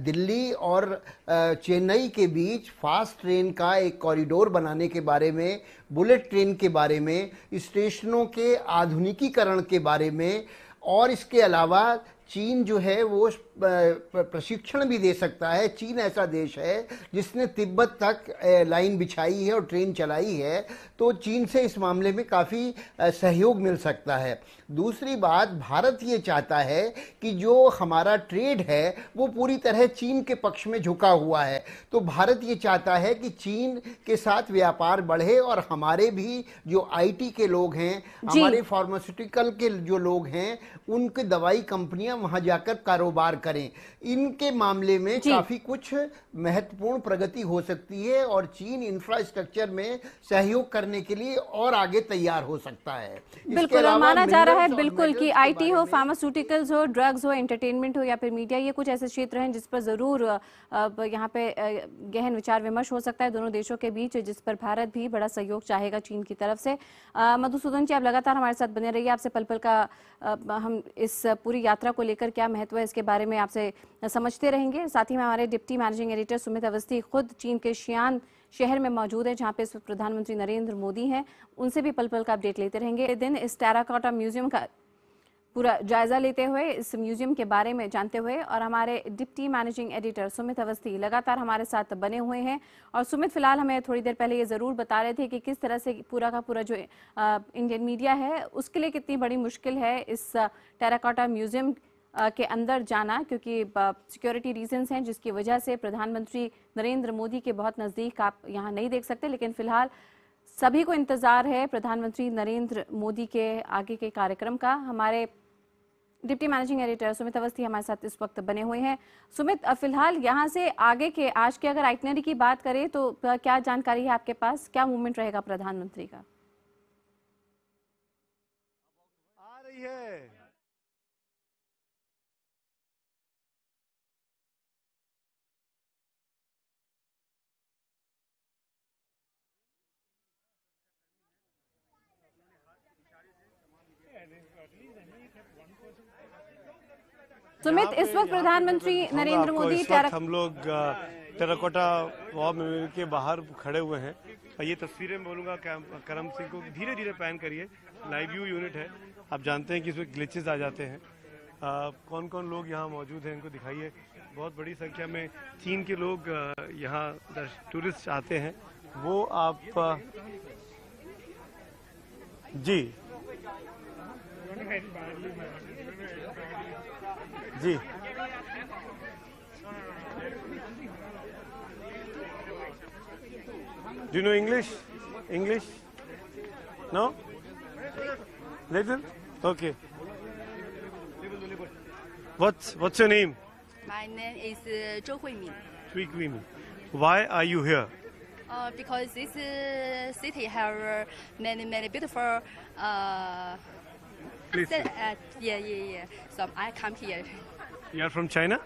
दिल्ली और चेन्नई के बीच फास्ट ट्रेन का एक कॉरिडोर बनाने के बारे में, बुलेट ट्रेन के बारे में, स्टेशनों के आधुनिकीकरण के बारे में, और इसके अलावा चीन जो है वो प्रशिक्षण भी दे सकता है। चीन ऐसा देश है जिसने तिब्बत तक लाइन बिछाई है और ट्रेन चलाई है, तो चीन से इस मामले में काफ़ी सहयोग मिल सकता है। दूसरी बात, भारत ये चाहता है कि जो हमारा ट्रेड है वो पूरी तरह चीन के पक्ष में झुका हुआ है, तो भारत ये चाहता है कि चीन के साथ व्यापार बढ़े और हमारे भी जो आईटी के लोग हैं, हमारे फार्मास्यूटिकल के जो लोग हैं, उनकी दवाई कंपनियां वहां जाकर कारोबार करें। इनके मामले में काफी कुछ महत्वपूर्ण प्रगति हो सकती है और चीन इंफ्रास्ट्रक्चर में सहयोग करने के लिए और आगे तैयार हो सकता है। बिल्कुल, माना जा रहा है बिल्कुल कि आईटी हो, फार्मास्यूटिकल्स हो, ड्रग्स हो, एंटरटेनमेंट हो या फिर मीडिया, ये कुछ ऐसे क्षेत्र हैं जिस पर जरूर यहाँ पे गहन विचार विमर्श हो सकता है दोनों देशों के बीच, जिस पर भारत भी बड़ा सहयोग चाहेगा चीन की तरफ से। मधुसूदन जी, आप लगातार हमारे साथ बने रहिए, आपसे पल पल का हम इस पूरी यात्रा को लेकर क्या महत्व है इसके बारे में आपसे समझते रहेंगे। साथ ही में हमारे deputy managing editor Sumit Awasthi खुद चीन के शियान शहर में मौजूद है जहां पे इस वक्त प्रधानमंत्री नरेंद्र मोदी हैं, उनसे भी पल पल का अपडेट लेते रहेंगे। दिन इस टेराकोटा म्यूजियम का पूरा जायजा लेते हुए, इस म्यूजियम के बारे में जानते हुए, और हमारे deputy managing editor Sumit Awasthi लगातार हमारे साथ बने हुए हैं। और सुमित, फिलहाल हमें थोड़ी देर पहले ये ज़रूर बता रहे थे कि किस तरह से पूरा का पूरा जो इंडियन मीडिया है उसके लिए कितनी बड़ी मुश्किल है इस टेराकोटा म्यूजियम के अंदर जाना, क्योंकि सिक्योरिटी रीजंस हैं जिसकी वजह से प्रधानमंत्री नरेंद्र मोदी के बहुत नज़दीक आप यहाँ नहीं देख सकते। लेकिन फिलहाल सभी को इंतज़ार है प्रधानमंत्री नरेंद्र मोदी के आगे के कार्यक्रम का। हमारे deputy managing editor Sumit Awasthi हमारे साथ इस वक्त बने हुए हैं। सुमित, फिलहाल यहाँ से आगे के आज के अगर आइटनरी की बात करें तो क्या जानकारी है आपके पास, क्या मूवमेंट रहेगा प्रधानमंत्री का? आ रही है सुमित, इस वक्त प्रधानमंत्री नरेंद्र मोदी हम लोग टेराकोटा वॉर मेमोरियल के बाहर खड़े हुए हैं। ये तस्वीरें बोलूँगा करम सिंह को धीरे धीरे पैन करिए, लाइव व्यू यूनिट है, आप जानते हैं कि इसमें ग्लिचेस आ जाते हैं। कौन कौन लोग यहाँ मौजूद हैं इनको दिखाइए। बहुत बड़ी संख्या में चीन के लोग यहाँ टूरिस्ट आते हैं, वो आप जी जी Do you know English? English? No? Little? Okay. What's your name? My name is Zhou Huimin. Zhou Huimin. Why are you here? Because this city have many beautiful Places. yeah. So I come here. You are from China?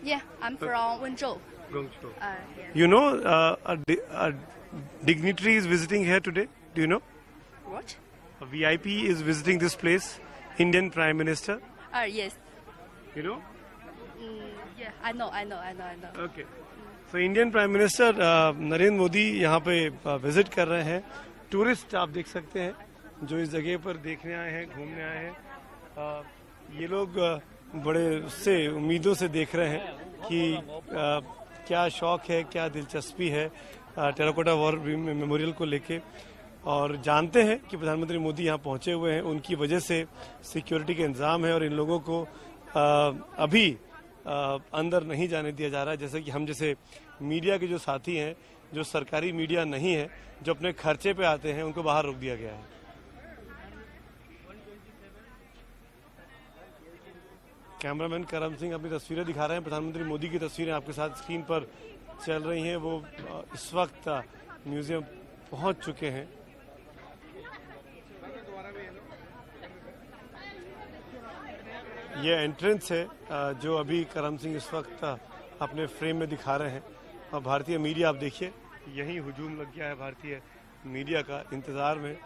Yeah, I'm from Wenzhou. Guangzhou. Yeah. You know, a dignitary is visiting here today. Do you know? What? A VIP is visiting this place. Indian Prime Minister. Yes. You know? Yeah, I know. Okay. So Indian Prime Minister Narendra Modi यहाँ पे visit कर रहे हैं. Tourist आप देख सकते हैं जो इस जगह पर देखने आए हैं, घूमने आए हैं. ये लोग बड़े उससे उम्मीदों से देख रहे हैं कि क्या शौक है, क्या दिलचस्पी है टेराकोटा वॉर मेमोरियल को लेके, और जानते हैं कि प्रधानमंत्री मोदी यहाँ पहुंचे हुए हैं. उनकी वजह से सिक्योरिटी के इंतजाम है और इन लोगों को अभी अंदर नहीं जाने दिया जा रहा है. जैसे कि हम जैसे मीडिया के जो साथी हैं, जो सरकारी मीडिया नहीं है, जो अपने खर्चे पे आते हैं, उनको बाहर रोक दिया गया है. कैमरामैन करम सिंह अपनी तस्वीरें दिखा रहे हैं. प्रधानमंत्री मोदी की तस्वीरें आपके साथ स्क्रीन पर चल रही हैं. वो इस वक्त म्यूजियम पहुंच चुके हैं. ये एंट्रेंस है जो अभी करम सिंह इस वक्त अपने फ्रेम में दिखा रहे हैं. और भारतीय मीडिया आप देखिए, यही हुजूम लग गया है भारतीय मीडिया का, इंतज़ार में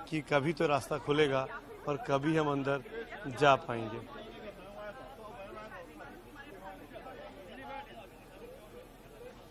कि कभी तो रास्ता खुलेगा और कभी हम अंदर जा पाएंगे.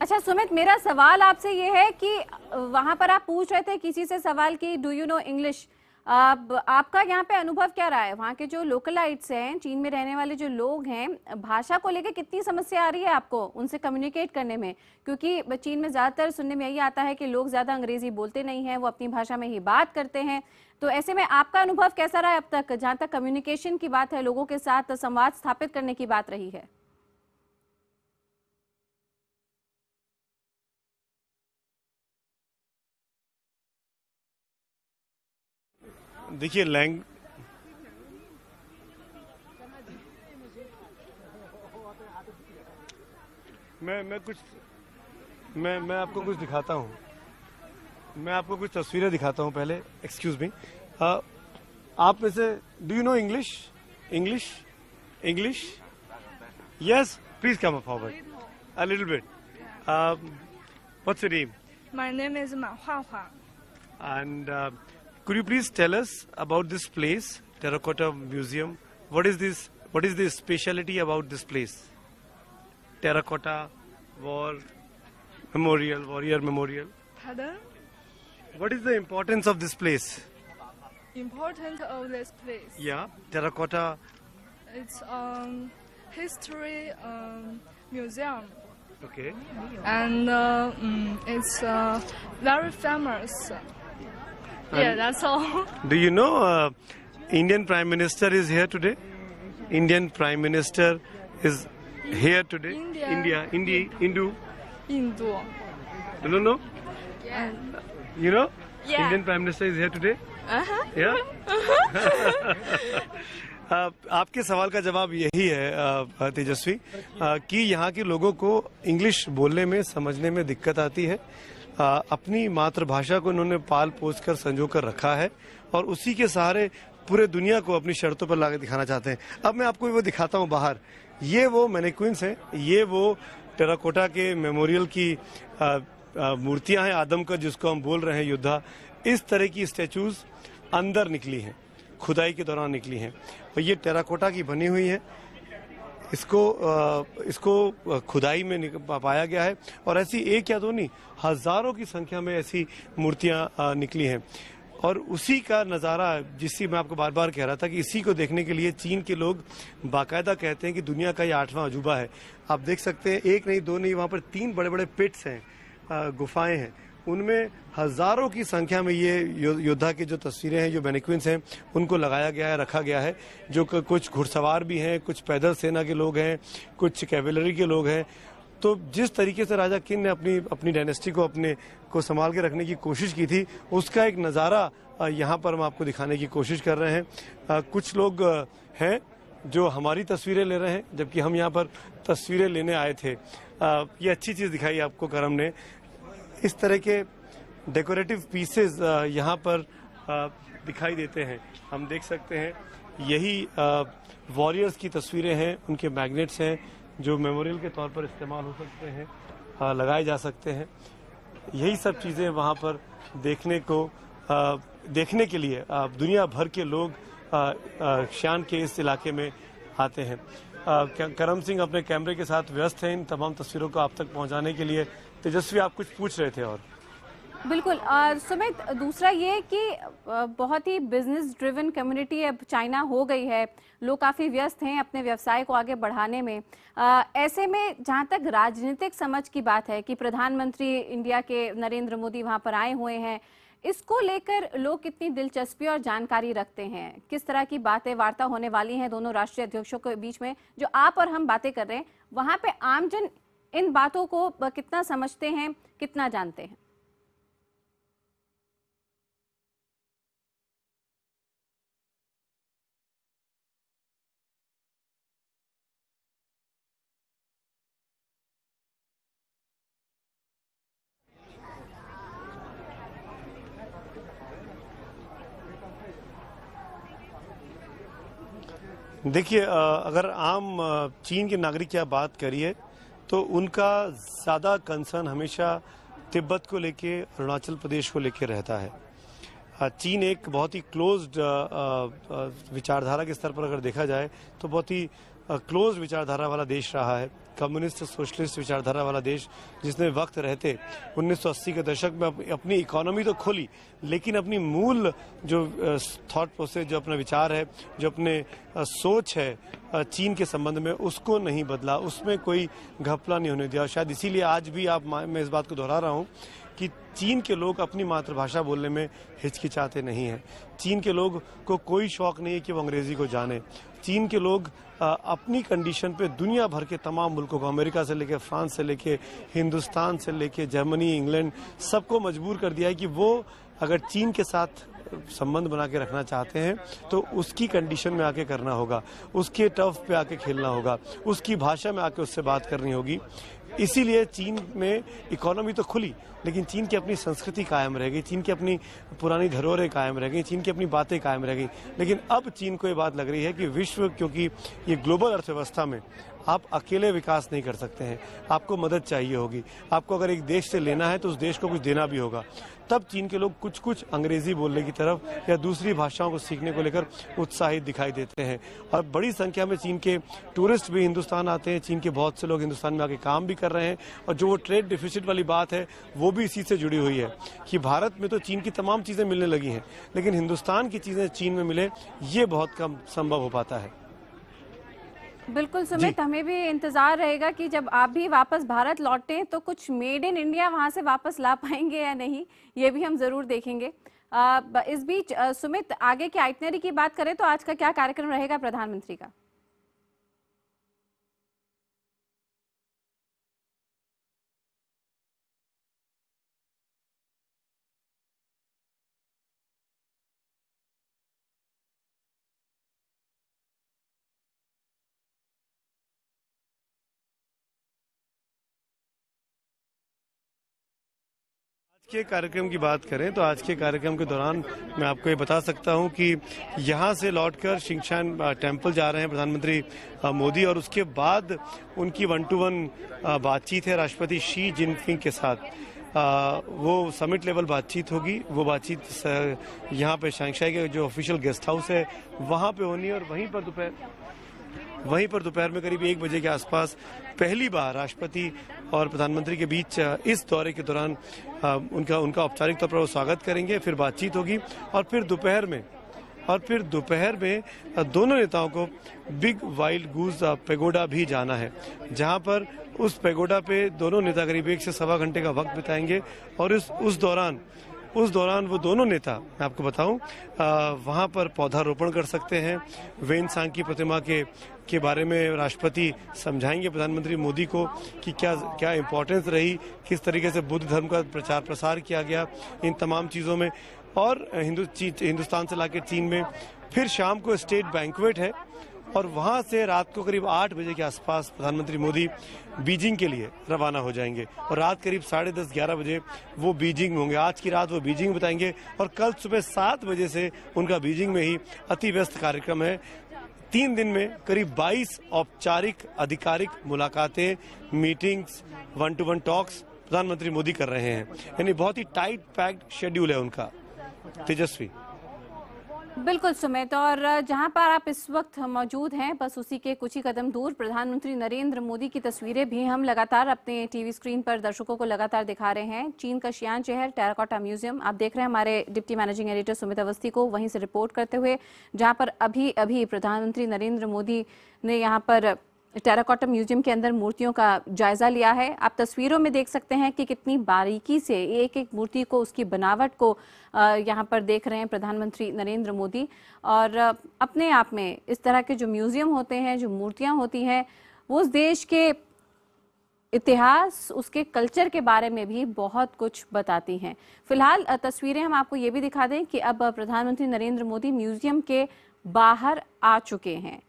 अच्छा सुमित, मेरा सवाल आपसे ये है कि वहां पर आप पूछ रहे थे किसी से सवाल कि डू यू नो इंग्लिश. आपका यहाँ पे अनुभव क्या रहा है? वहाँ के जो लोकलाइट्स हैं, चीन में रहने वाले जो लोग हैं, भाषा को लेकर कितनी समस्या आ रही है आपको उनसे कम्युनिकेट करने में? क्योंकि चीन में ज़्यादातर सुनने में यही आता है कि लोग ज़्यादा अंग्रेजी बोलते नहीं हैं, वो अपनी भाषा में ही बात करते हैं. तो ऐसे में आपका अनुभव कैसा रहा है अब तक, जहाँ तक कम्युनिकेशन की बात है, लोगों के साथ संवाद स्थापित करने की बात रही है? देखिए मैं आपको कुछ दिखाता हूँ. मैं आपको कुछ तस्वीरें दिखाता हूँ पहले. एक्सक्यूज मी, आप में से do you know English? Yes, please come forward a little bit. What's your name? My name is Ma Huahua. And could you please tell us about this place, Terracotta Museum? What is this? What is the speciality about this place? Terracotta Warrior Memorial. Pardon? What is the importance of this place? Important of this place. Yeah, Terracotta. It's history museum. Okay. And it's very famous. Yeah, that's all. Do you know Indian Prime Minister is here today? Indian Prime Minister is here today. Hindu. Do you know? Yeah. You know? Yeah. Indian Prime Minister is here today. Yeah. आपके सवाल का जवाब यही है तेजस्वी, कि यहाँ के लोगों को इंग्लिश बोलने में, समझने में दिक्कत आती है. अपनी मातृभाषा को इन्होंने पाल पोस कर संजो कर रखा है और उसी के सहारे पूरे दुनिया को अपनी शर्तों पर लाकर दिखाना चाहते हैं. अब मैं आपको वो दिखाता हूँ बाहर. ये वो मैनेक्विन्स हैं, ये वो टेराकोटा के मेमोरियल की मूर्तियां हैं, आदम का जिसको हम बोल रहे हैं योद्धा. इस तरह की स्टैचूज अंदर निकली हैं, खुदाई के दौरान निकली हैं, और ये टेराकोटा की बनी हुई है. इसको खुदाई में पाया गया है और ऐसी एक या दो नहीं, हजारों की संख्या में ऐसी मूर्तियां निकली हैं. और उसी का नज़ारा, जिससे मैं आपको बार बार कह रहा था कि इसी को देखने के लिए चीन के लोग बाकायदा कहते हैं कि दुनिया का ये 8वां अजूबा है. आप देख सकते हैं, एक नहीं दो नहीं, वहाँ पर 3 बड़े बड़े पिट्स हैं, गुफाएं हैं. उनमें हजारों की संख्या में ये योद्धा की जो तस्वीरें हैं, जो मैनेक्विन्स हैं, उनको लगाया गया है, रखा गया है. जो कुछ घुड़सवार भी हैं, कुछ पैदल सेना के लोग हैं, कुछ कैवेलरी के लोग हैं. तो जिस तरीके से राजा किन ने अपनी डायनेस्टी को संभाल के रखने की कोशिश की थी, उसका एक नज़ारा यहाँ पर हम आपको दिखाने की कोशिश कर रहे हैं. कुछ लोग हैं जो हमारी तस्वीरें ले रहे हैं, जबकि हम यहाँ पर तस्वीरें लेने आए थे. ये अच्छी चीज़ दिखाई आपको करम ने. इस तरह के डेकोरेटिव पीसेस यहाँ पर दिखाई देते हैं. हम देख सकते हैं, यही वॉरियर्स की तस्वीरें हैं, उनके मैग्नेट्स हैं जो मेमोरियल के तौर पर इस्तेमाल हो सकते हैं, लगाए जा सकते हैं। यही सब चीज़ें वहाँ पर देखने के लिए दुनिया भर के लोग xi'an के इस इलाके में आते हैं। करम सिंह अपने कैमरे के साथ व्यस्त हैं इन तमाम तस्वीरों को आप तक पहुंचाने के लिए। तेजस्वी, आप कुछ पूछ रहे थे? और बिल्कुल सुमित, दूसरा ये कि बहुत ही बिजनेस ड्रिवन कम्युनिटी अब चाइना हो गई है, लोग काफ़ी व्यस्त हैं अपने व्यवसाय को आगे बढ़ाने में। ऐसे में जहाँ तक राजनीतिक समझ की बात है कि प्रधानमंत्री इंडिया के नरेंद्र मोदी वहाँ पर आए हुए हैं, इसको लेकर लोग कितनी दिलचस्पी और जानकारी रखते हैं? किस तरह की बातें वार्ता होने वाली हैं दोनों राष्ट्रीय अध्यक्षों के बीच में? जो आप और हम बातें कर रहे हैं, वहाँ पे आमजन इन बातों को कितना समझते हैं, कितना जानते हैं? देखिए, अगर आम चीन के नागरिक की आप बात करिए तो उनका ज़्यादा कंसर्न हमेशा तिब्बत को लेके, अरुणाचल प्रदेश को लेके रहता है। चीन एक बहुत ही क्लोज्ड विचारधारा के स्तर पर अगर देखा जाए तो बहुत ही क्लोज विचारधारा वाला देश रहा है, कम्युनिस्ट सोशलिस्ट विचारधारा वाला देश, जिसने वक्त रहते 1980 के दशक में अपनी इकोनॉमी तो खोली, लेकिन अपनी मूल जो थॉट प्रोसेस, जो अपना विचार है, जो अपने सोच है चीन के संबंध में, उसको नहीं बदला, उसमें कोई घपला नहीं होने दिया। शायद इसीलिए आज भी मैं इस बात को दोहरा रहा हूँ कि चीन के लोग अपनी मातृभाषा बोलने में हिचकिचाते नहीं हैं। चीन के लोग को कोई शौक नहीं है कि वो अंग्रेजी को जाने। चीन के लोग अपनी कंडीशन पे दुनिया भर के तमाम मुल्कों को, अमेरिका से लेके, फ्रांस से लेके, हिंदुस्तान से लेके, जर्मनी, इंग्लैंड, सबको मजबूर कर दिया है कि वो अगर चीन के साथ संबंध बना के रखना चाहते हैं तो उसकी कंडीशन में आके करना होगा, उसके टर्फ पे आके खेलना होगा, उसकी भाषा में आके उससे बात करनी होगी। इसीलिए चीन में इकोनॉमी तो खुली, लेकिन चीन की अपनी संस्कृति कायम रह गई, चीन की अपनी पुरानी धरोहरें कायम रह गई, चीन की अपनी बातें कायम रह गई। लेकिन अब चीन को ये बात लग रही है कि विश्व, क्योंकि ये ग्लोबल अर्थव्यवस्था में आप अकेले विकास नहीं कर सकते हैं, आपको मदद चाहिए होगी। आपको अगर एक देश से लेना है तो उस देश को कुछ देना भी होगा। तब चीन के लोग कुछ कुछ अंग्रेजी बोलने की तरफ या दूसरी भाषाओं को सीखने को लेकर उत्साहित दिखाई देते हैं। और बड़ी संख्या में चीन के टूरिस्ट भी हिंदुस्तान आते हैं, चीन के बहुत से लोग हिंदुस्तान में आके काम भी कर रहे हैं। और जो वो ट्रेड डिफिसिट वाली बात है वो भी इसी से जुड़ी हुई है कि भारत में तो चीन की तमाम चीज़ें मिलने लगी हैं, लेकिन हिंदुस्तान की चीज़ें चीन में मिले, ये बहुत कम संभव हो पाता है। बिल्कुल सुमित, हमें भी इंतजार रहेगा कि जब आप भी वापस भारत लौटें तो कुछ मेड इन इंडिया वहां से वापस ला पाएंगे या नहीं, ये भी हम जरूर देखेंगे। इस बीच सुमित, आगे के आइटनरी की बात करें तो आज का क्या कार्यक्रम रहेगा प्रधानमंत्री का? के कार्यक्रम की बात करें तो आज के कार्यक्रम के दौरान मैं आपको ये बता सकता हूं कि यहां से लौटकर शिंगशान टेम्पल जा रहे हैं प्रधानमंत्री मोदी, और उसके बाद उनकी 1-to-1 बातचीत है राष्ट्रपति शी जिनपिंग के साथ। वो समिट लेवल बातचीत होगी। वो बातचीत यहाँ पे शंघाई के जो ऑफिशियल गेस्ट हाउस है वहाँ पे होनी है, और वहीं पर दोपहर में करीब 1 बजे के आसपास पहली बार राष्ट्रपति और प्रधानमंत्री के बीच इस दौरे के दौरान उनका औपचारिक तौर पर वो स्वागत करेंगे, फिर बातचीत होगी, और फिर दोपहर में दोनों नेताओं को बिग वाइल्ड गूज पैगोडा भी जाना है, जहां पर उस पैगोडा पे दोनों नेता करीब 1 से सवा घंटे का वक्त बिताएंगे। और उस दौरान वो दोनों नेता, मैं आपको बताऊं, वहां पर पौधारोपण कर सकते हैं। वेन सांग की प्रतिमा के बारे में राष्ट्रपति समझाएंगे प्रधानमंत्री मोदी को कि क्या इम्पोर्टेंस रही, किस तरीके से बुद्ध धर्म का प्रचार प्रसार किया गया इन तमाम चीज़ों में, और हिंदुस्तान से लाके चीन में। फिर शाम को स्टेट बैंक्वेट है, और वहां से रात को करीब 8 बजे के आसपास प्रधानमंत्री मोदी बीजिंग के लिए रवाना हो जाएंगे, और रात करीब 10:30-11 बजे वो बीजिंग होंगे। आज की रात वो बीजिंग बताएंगे, और कल सुबह 7 बजे से उनका बीजिंग में ही अति व्यस्त कार्यक्रम है। 3 दिन में करीब 22 औपचारिक आधिकारिक मुलाकातें, मीटिंग्स, 1-to-1 टॉक्स प्रधानमंत्री मोदी कर रहे हैं। यानी बहुत ही टाइट पैक्ड शेड्यूल है उनका। तेजस्वी। बिल्कुल सुमित, और जहां पर आप इस वक्त मौजूद हैं बस उसी के कुछ ही कदम दूर प्रधानमंत्री नरेंद्र मोदी की तस्वीरें भी हम लगातार अपने टीवी स्क्रीन पर दर्शकों को लगातार दिखा रहे हैं। चीन का शियान शहर, टेराकोटा म्यूजियम आप देख रहे हैं हमारे deputy managing editor Sumit Awasthi को वहीं से रिपोर्ट करते हुए, जहां पर अभी अभी प्रधानमंत्री नरेंद्र मोदी ने यहां पर टेराकोटा म्यूजियम के अंदर मूर्तियों का जायजा लिया है। आप तस्वीरों में देख सकते हैं कि कितनी बारीकी से एक एक मूर्ति को, उसकी बनावट को यहाँ पर देख रहे हैं प्रधानमंत्री नरेंद्र मोदी। और अपने आप में इस तरह के जो म्यूजियम होते हैं, जो मूर्तियाँ होती हैं, वो उस देश के इतिहास, उसके कल्चर के बारे में भी बहुत कुछ बताती हैं। फिलहाल तस्वीरें हम आपको ये भी दिखा दें कि अब प्रधानमंत्री नरेंद्र मोदी म्यूजियम के बाहर आ चुके हैं।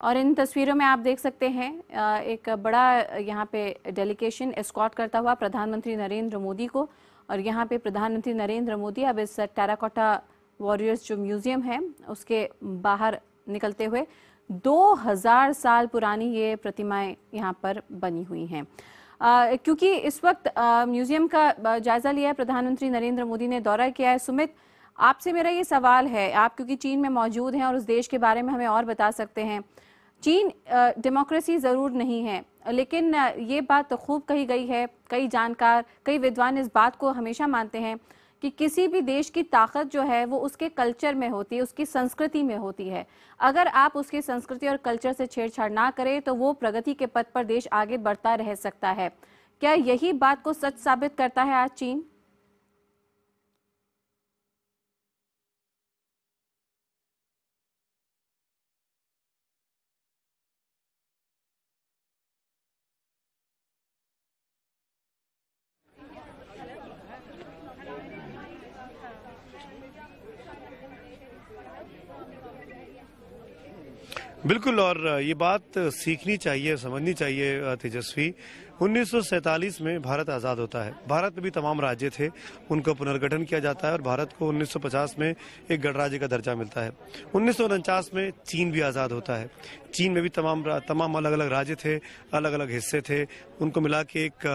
और इन तस्वीरों में आप देख सकते हैं एक बड़ा यहाँ पे डेलीगेशन एस्कॉर्ट करता हुआ प्रधानमंत्री नरेंद्र मोदी को। और यहाँ पे प्रधानमंत्री नरेंद्र मोदी अब इस टेराकोटा वॉरियर्स जो म्यूजियम है उसके बाहर निकलते हुए 2000 साल पुरानी ये प्रतिमाएं यहाँ पर बनी हुई हैं। क्योंकि इस वक्त म्यूजियम का जायजा लिया है प्रधानमंत्री नरेंद्र मोदी ने, दौरा किया है। सुमित, आपसे मेरा ये सवाल है, आप क्योंकि चीन में मौजूद हैं और उस देश के बारे में हमें और बता सकते हैं। चीन डेमोक्रेसी ज़रूर नहीं है, लेकिन ये बात तो खूब कही गई है, कई जानकार, कई विद्वान इस बात को हमेशा मानते हैं कि किसी भी देश की ताकत जो है वो उसके कल्चर में होती है, उसकी संस्कृति में होती है। अगर आप उसकी संस्कृति और कल्चर से छेड़छाड़ ना करें तो वो प्रगति के पथ पर देश आगे बढ़ता रह सकता है। क्या यही बात को सच साबित करता है आज चीन? बिल्कुल, और ये बात सीखनी चाहिए, समझनी चाहिए तेजस्वी। 1947 में भारत आज़ाद होता है। भारत में भी तमाम राज्य थे, उनका पुनर्गठन किया जाता है और भारत को 1950 में एक गणराज्य का दर्जा मिलता है। 1949 में चीन भी आज़ाद होता है। चीन में भी तमाम अलग अलग राज्य थे, अलग अलग हिस्से थे, उनको मिला के एक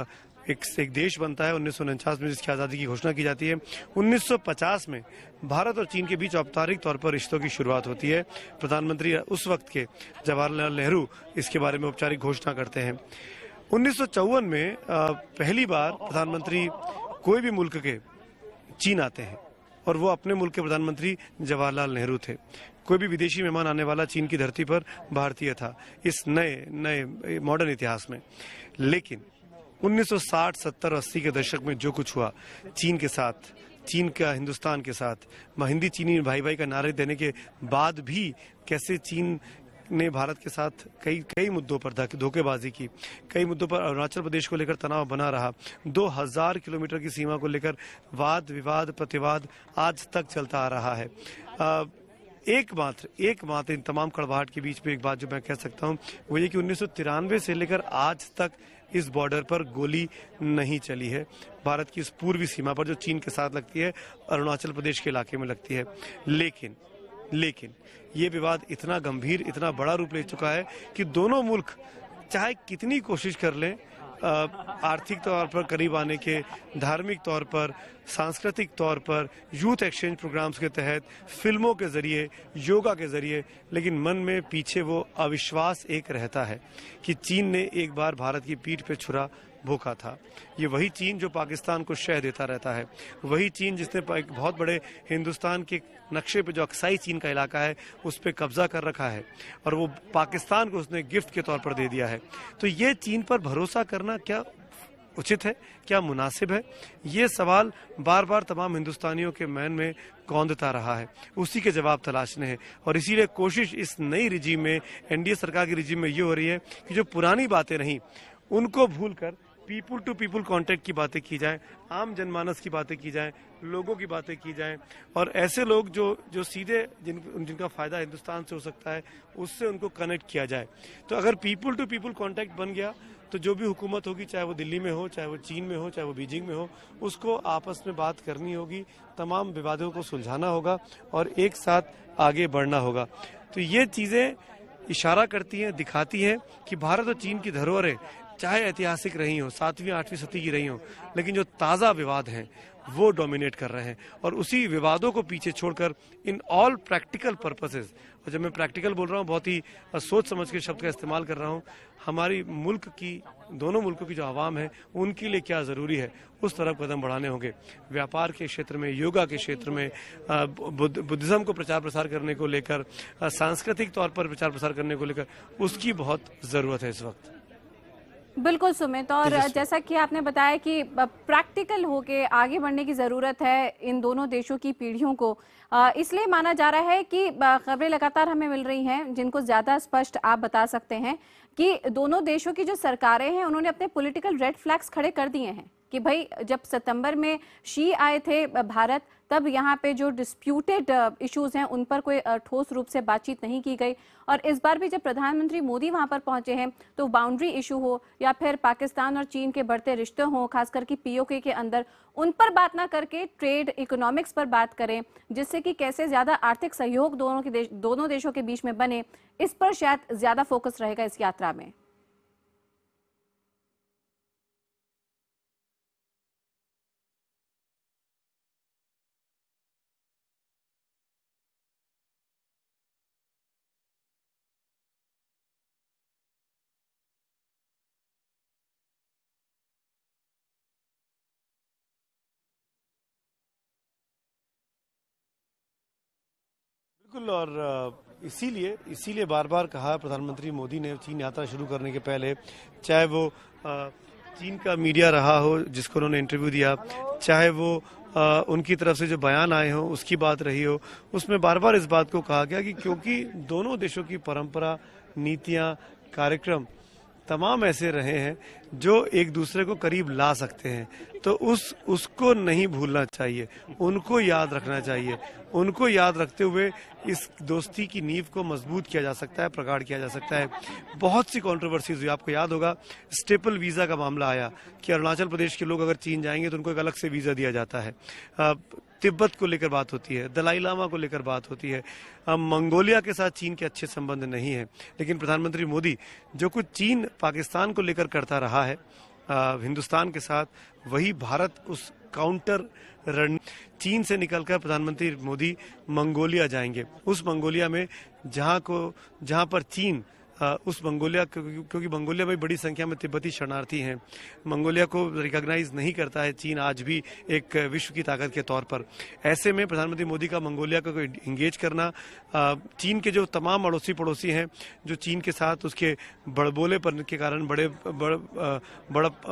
देश बनता है 1949 में, जिसकी आज़ादी की घोषणा की जाती है। 1950 में भारत और चीन के बीच औपचारिक तौर पर रिश्तों की शुरुआत होती है। प्रधानमंत्री उस वक्त के जवाहरलाल नेहरू इसके बारे में औपचारिक घोषणा करते हैं। 1954 में पहली बार प्रधानमंत्री कोई भी मुल्क के चीन आते हैं और वो अपने मुल्क के प्रधानमंत्री जवाहरलाल नेहरू थे। कोई भी विदेशी मेहमान आने वाला चीन की धरती पर भारतीय था इस नए मॉडर्न इतिहास में। लेकिन 1960, 70, 80 के दशक में जो कुछ हुआ चीन के साथ, चीन का हिंदुस्तान के साथ, हिंदी चीनी भाई भाई का नारे देने के बाद भी कैसे चीन ने भारत के साथ कई मुद्दों पर धोखेबाजी की, कई मुद्दों पर अरुणाचल प्रदेश को लेकर तनाव बना रहा। 2000 किलोमीटर की सीमा को लेकर वाद विवाद प्रतिवाद आज तक चलता आ रहा है। एकमात्र इन तमाम कड़वाहट के बीच में एक बात जो मैं कह सकता हूँ वो ये कि 1993 से लेकर आज तक इस बॉर्डर पर गोली नहीं चली है। भारत की इस पूर्वी सीमा पर जो चीन के साथ लगती है, अरुणाचल प्रदेश के इलाके में लगती है। लेकिन ये विवाद इतना गंभीर, इतना बड़ा रूप ले चुका है कि दोनों मुल्क चाहे कितनी कोशिश कर लें आर्थिक तौर पर करीब आने के, धार्मिक तौर पर, सांस्कृतिक तौर पर, यूथ एक्सचेंज प्रोग्राम्स के तहत, फिल्मों के जरिए, योगा के जरिए, लेकिन मन में पीछे वो अविश्वास एक रहता है कि चीन ने एक बार भारत की पीठ पे छुरा भोंका था। ये वही चीन जो पाकिस्तान को शह देता रहता है, वही चीन जिसने एक बहुत बड़े हिंदुस्तान के नक्शे पे जो अक्साई चीन का इलाका है उस पर कब्जा कर रखा है और वो पाकिस्तान को उसने गिफ्ट के तौर पर दे दिया है। तो ये चीन पर भरोसा करना क्या उचित है, क्या मुनासिब है? ये सवाल बार बार तमाम हिंदुस्तानियों के मन में कौंधता रहा है, उसी के जवाब तलाशने हैं। और इसीलिए कोशिश इस नई रिजीम में, एनडीए सरकार की रिजीम में ये हो रही है कि जो पुरानी बातें रहीं उनको भूलकर पीपुल टू पीपुल कांटेक्ट की बातें की जाएं, आम जनमानस की बातें की जाएं, लोगों की बातें की जाएं और ऐसे लोग जो सीधे जिनका फ़ायदा हिंदुस्तान से हो सकता है उससे उनको कनेक्ट किया जाए। तो अगर पीपुल टू पीपुल कांटेक्ट बन गया तो जो भी हुकूमत होगी, चाहे वो दिल्ली में हो, चाहे वो चीन में हो, चाहे वो बीजिंग में हो, उसको आपस में बात करनी होगी, तमाम विवादों को सुलझाना होगा और एक साथ आगे बढ़ना होगा। तो ये चीज़ें इशारा करती हैं, दिखाती हैं कि भारत और चीन की धरोहरें चाहे ऐतिहासिक रही हो, 7वीं 8वीं सदी की रही हो, लेकिन जो ताज़ा विवाद हैं वो डोमिनेट कर रहे हैं और उसी विवादों को पीछे छोड़कर इन ऑल प्रैक्टिकल पर्पसेस, और जब मैं प्रैक्टिकल बोल रहा हूँ बहुत ही सोच समझ के शब्द का इस्तेमाल कर रहा हूँ, हमारी मुल्क की, दोनों मुल्कों की जो आवाम है उनके लिए क्या ज़रूरी है उस तरफ कदम बढ़ाने होंगे। व्यापार के क्षेत्र में, योगा के क्षेत्र में, बुद्धिज़्म को प्रचार प्रसार करने को लेकर, सांस्कृतिक तौर पर प्रचार प्रसार करने को लेकर उसकी बहुत ज़रूरत है इस वक्त। बिल्कुल सुमित, और जैसा कि आपने बताया कि प्रैक्टिकल होके आगे बढ़ने की ज़रूरत है इन दोनों देशों की पीढ़ियों को, इसलिए माना जा रहा है कि खबरें लगातार हमें मिल रही हैं जिनको ज़्यादा स्पष्ट आप बता सकते हैं कि दोनों देशों की जो सरकारें हैं उन्होंने अपने पॉलिटिकल रेड फ्लैग्स खड़े कर दिए हैं कि भाई जब सितंबर में शी आए थे भारत, तब यहाँ पे जो डिस्प्यूटेड इश्यूज हैं उन पर कोई ठोस रूप से बातचीत नहीं की गई। और इस बार भी जब प्रधानमंत्री मोदी वहाँ पर पहुंचे हैं तो बाउंड्री इशू हो या फिर पाकिस्तान और चीन के बढ़ते रिश्ते हों, खासकर कि पीओके के अंदर, उन पर बात ना करके ट्रेड इकोनॉमिक्स पर बात करें, जिससे कि कैसे ज़्यादा आर्थिक सहयोग दोनों देशों के बीच में बने, इस पर शायद ज़्यादा फोकस रहेगा इस यात्रा में। बिल्कुल, और इसीलिए बार बार कहा प्रधानमंत्री मोदी ने चीन यात्रा शुरू करने के पहले, चाहे वो चीन का मीडिया रहा हो जिसको उन्होंने इंटरव्यू दिया, चाहे वो उनकी तरफ से जो बयान आए हो उसकी बात रही हो, उसमें बार बार इस बात को कहा गया कि क्योंकि दोनों देशों की परंपरा, नीतियां, कार्यक्रम तमाम ऐसे रहे हैं जो एक दूसरे को करीब ला सकते हैं, तो उसको नहीं भूलना चाहिए, उनको याद रखना चाहिए। उनको याद रखते हुए इस दोस्ती की नींव को मजबूत किया जा सकता है, प्रगाढ़ किया जा सकता है। बहुत सी कंट्रोवर्सीज हुई, आपको याद होगा स्टेपल वीज़ा का मामला आया कि अरुणाचल प्रदेश के लोग अगर चीन जाएंगे तो उनको एक अलग से वीज़ा दिया जाता है। तिब्बत को लेकर बात होती है, दलाई लामा को लेकर बात होती है। मंगोलिया के साथ चीन के अच्छे संबंध नहीं है, लेकिन प्रधानमंत्री मोदी जो कुछ चीन पाकिस्तान को लेकर करता रहा है हिंदुस्तान के साथ, वही भारत उस काउंटर चीन से निकलकर प्रधानमंत्री मोदी मंगोलिया जाएंगे। उस मंगोलिया में जहां पर चीन उस मंगोलिया, क्योंकि मंगोलिया में बड़ी संख्या में तिब्बती शरणार्थी हैं, मंगोलिया को रिकॉग्नाइज नहीं करता है चीन आज भी एक विश्व की ताकत के तौर पर। ऐसे में प्रधानमंत्री मोदी का मंगोलिया को इंगेज करना, चीन के जो तमाम अड़ोसी पड़ोसी हैं जो चीन के साथ उसके बड़बोलेपन के कारण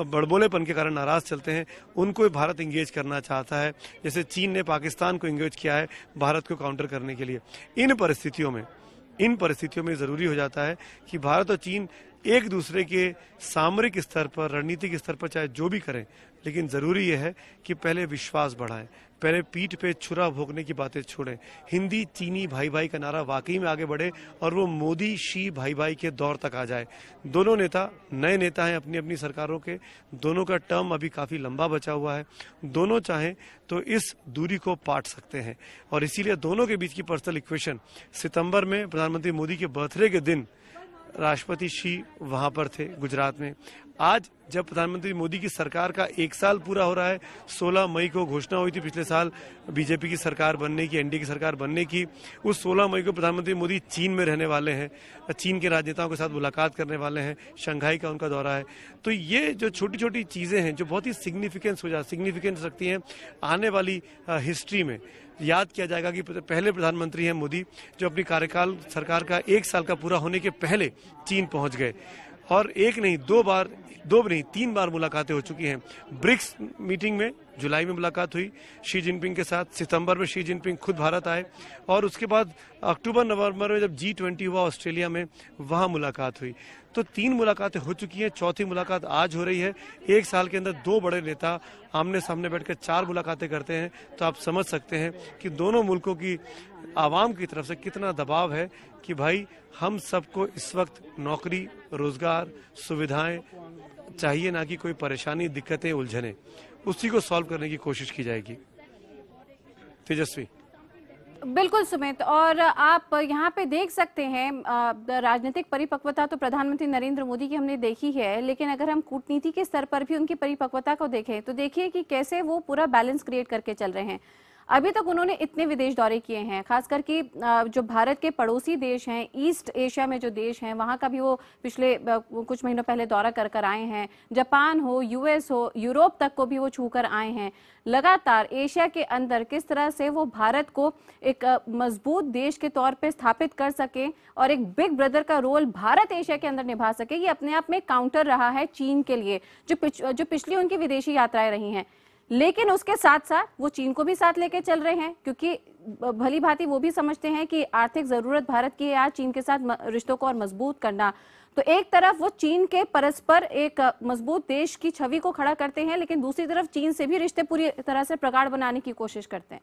बड़बोलेपन के कारण नाराज चलते हैं, उनको भारत इंगेज करना चाहता है, जैसे चीन ने पाकिस्तान को इंगेज किया है भारत को काउंटर करने के लिए। इन परिस्थितियों में ज़रूरी हो जाता है कि भारत और चीन एक दूसरे के सामरिक स्तर पर, रणनीतिक स्तर पर चाहे जो भी करें, लेकिन ज़रूरी यह है कि पहले विश्वास बढ़ाएं, पहले पीठ पे छुरा भोंकने की बातें छोड़ें, हिंदी चीनी भाई भाई का नारा वाकई में आगे बढ़े और वो मोदी शी भाई भाई के दौर तक आ जाए। दोनों नेता नए नेता हैं अपनी अपनी सरकारों के, दोनों का टर्म अभी काफ़ी लंबा बचा हुआ है, दोनों चाहें तो इस दूरी को पाट सकते हैं। और इसीलिए दोनों के बीच की पर्सनल इक्वेशन, सितंबर में प्रधानमंत्री मोदी के बर्थडे के दिन राष्ट्रपति शी वहां पर थे गुजरात में। आज जब प्रधानमंत्री मोदी की सरकार का 1 साल पूरा हो रहा है, 16 मई को घोषणा हुई थी पिछले साल बीजेपी की सरकार बनने की, एनडीए की सरकार बनने की। उस 16 मई को प्रधानमंत्री मोदी चीन में रहने वाले हैं, चीन के राजनेताओं के साथ मुलाकात करने वाले हैं, शंघाई का उनका दौरा है। तो ये जो छोटी छोटी चीज़ें हैं जो बहुत ही सिग्निफिकेंस रखती हैं आने वाली हिस्ट्री में। याद किया जाएगा कि पहले प्रधानमंत्री हैं मोदी जो अपनी कार्यकाल सरकार का 1 साल का पूरा होने के पहले चीन पहुंच गए, और एक नहीं 2 बार, 2 नहीं 3 बार मुलाकातें हो चुकी हैं। ब्रिक्स मीटिंग में जुलाई में मुलाकात हुई शी जिनपिंग के साथ, सितंबर में शी जिनपिंग खुद भारत आए और उसके बाद अक्टूबर नवंबर में जब G20 हुआ ऑस्ट्रेलिया में, वहाँ मुलाकात हुई। तो 3 मुलाकातें हो चुकी हैं, चौथी मुलाकात आज हो रही है। 1 साल के अंदर 2 बड़े नेता आमने सामने बैठकर 4 मुलाकातें करते हैं, तो आप समझ सकते हैं कि दोनों मुल्कों की आवाम की तरफ से कितना दबाव है कि भाई हम सबको इस वक्त नौकरी, रोजगार, सुविधाएं चाहिए, ना कि कोई परेशानी, दिक्कतें, उलझने। उसी को सॉल्व करने की कोशिश की जाएगी। तेजस्वी। बिल्कुल सुमित, और आप यहाँ पे देख सकते हैं राजनीतिक परिपक्वता तो प्रधानमंत्री नरेंद्र मोदी की हमने देखी है, लेकिन अगर हम कूटनीति के स्तर पर भी उनकी परिपक्वता को देखें तो देखिए कि कैसे वो पूरा बैलेंस क्रिएट करके चल रहे हैं। अभी तक उन्होंने इतने विदेश दौरे किए हैं, खासकर कि जो भारत के पड़ोसी देश हैं, ईस्ट एशिया में जो देश हैं, वहाँ का भी वो पिछले कुछ महीनों पहले दौरा कर आए हैं। जापान हो, यूएस हो, यूरोप तक को भी वो छूकर आए हैं। लगातार एशिया के अंदर किस तरह से वो भारत को एक मजबूत देश के तौर पे स्थापित कर सके और एक बिग ब्रदर का रोल भारत एशिया के अंदर निभा सके, ये अपने आप में काउंटर रहा है चीन के लिए, जो पिछली उनकी विदेशी यात्राएं रही हैं। लेकिन उसके साथ साथ वो चीन को भी साथ लेके चल रहे हैं, क्योंकि भली भांति वो भी समझते हैं कि आर्थिक जरूरत भारत की है आज चीन के साथ रिश्तों को और मजबूत करना। तो एक तरफ वो चीन के परस्पर एक मजबूत देश की छवि को खड़ा करते हैं, लेकिन दूसरी तरफ चीन से भी रिश्ते पूरी तरह से प्रगाढ़ बनाने की कोशिश करते हैं।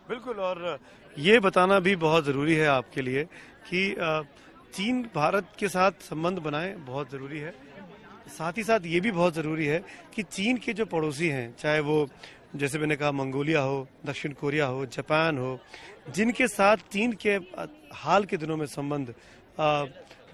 बिल्कुल, और ये बताना भी बहुत ज़रूरी है आपके लिए कि चीन भारत के साथ संबंध बनाए, बहुत ज़रूरी है। साथ ही साथ ये भी बहुत ज़रूरी है कि चीन के जो पड़ोसी हैं, चाहे वो जैसे मैंने कहा मंगोलिया हो, दक्षिण कोरिया हो, जापान हो, जिनके साथ चीन के हाल के दिनों में संबंध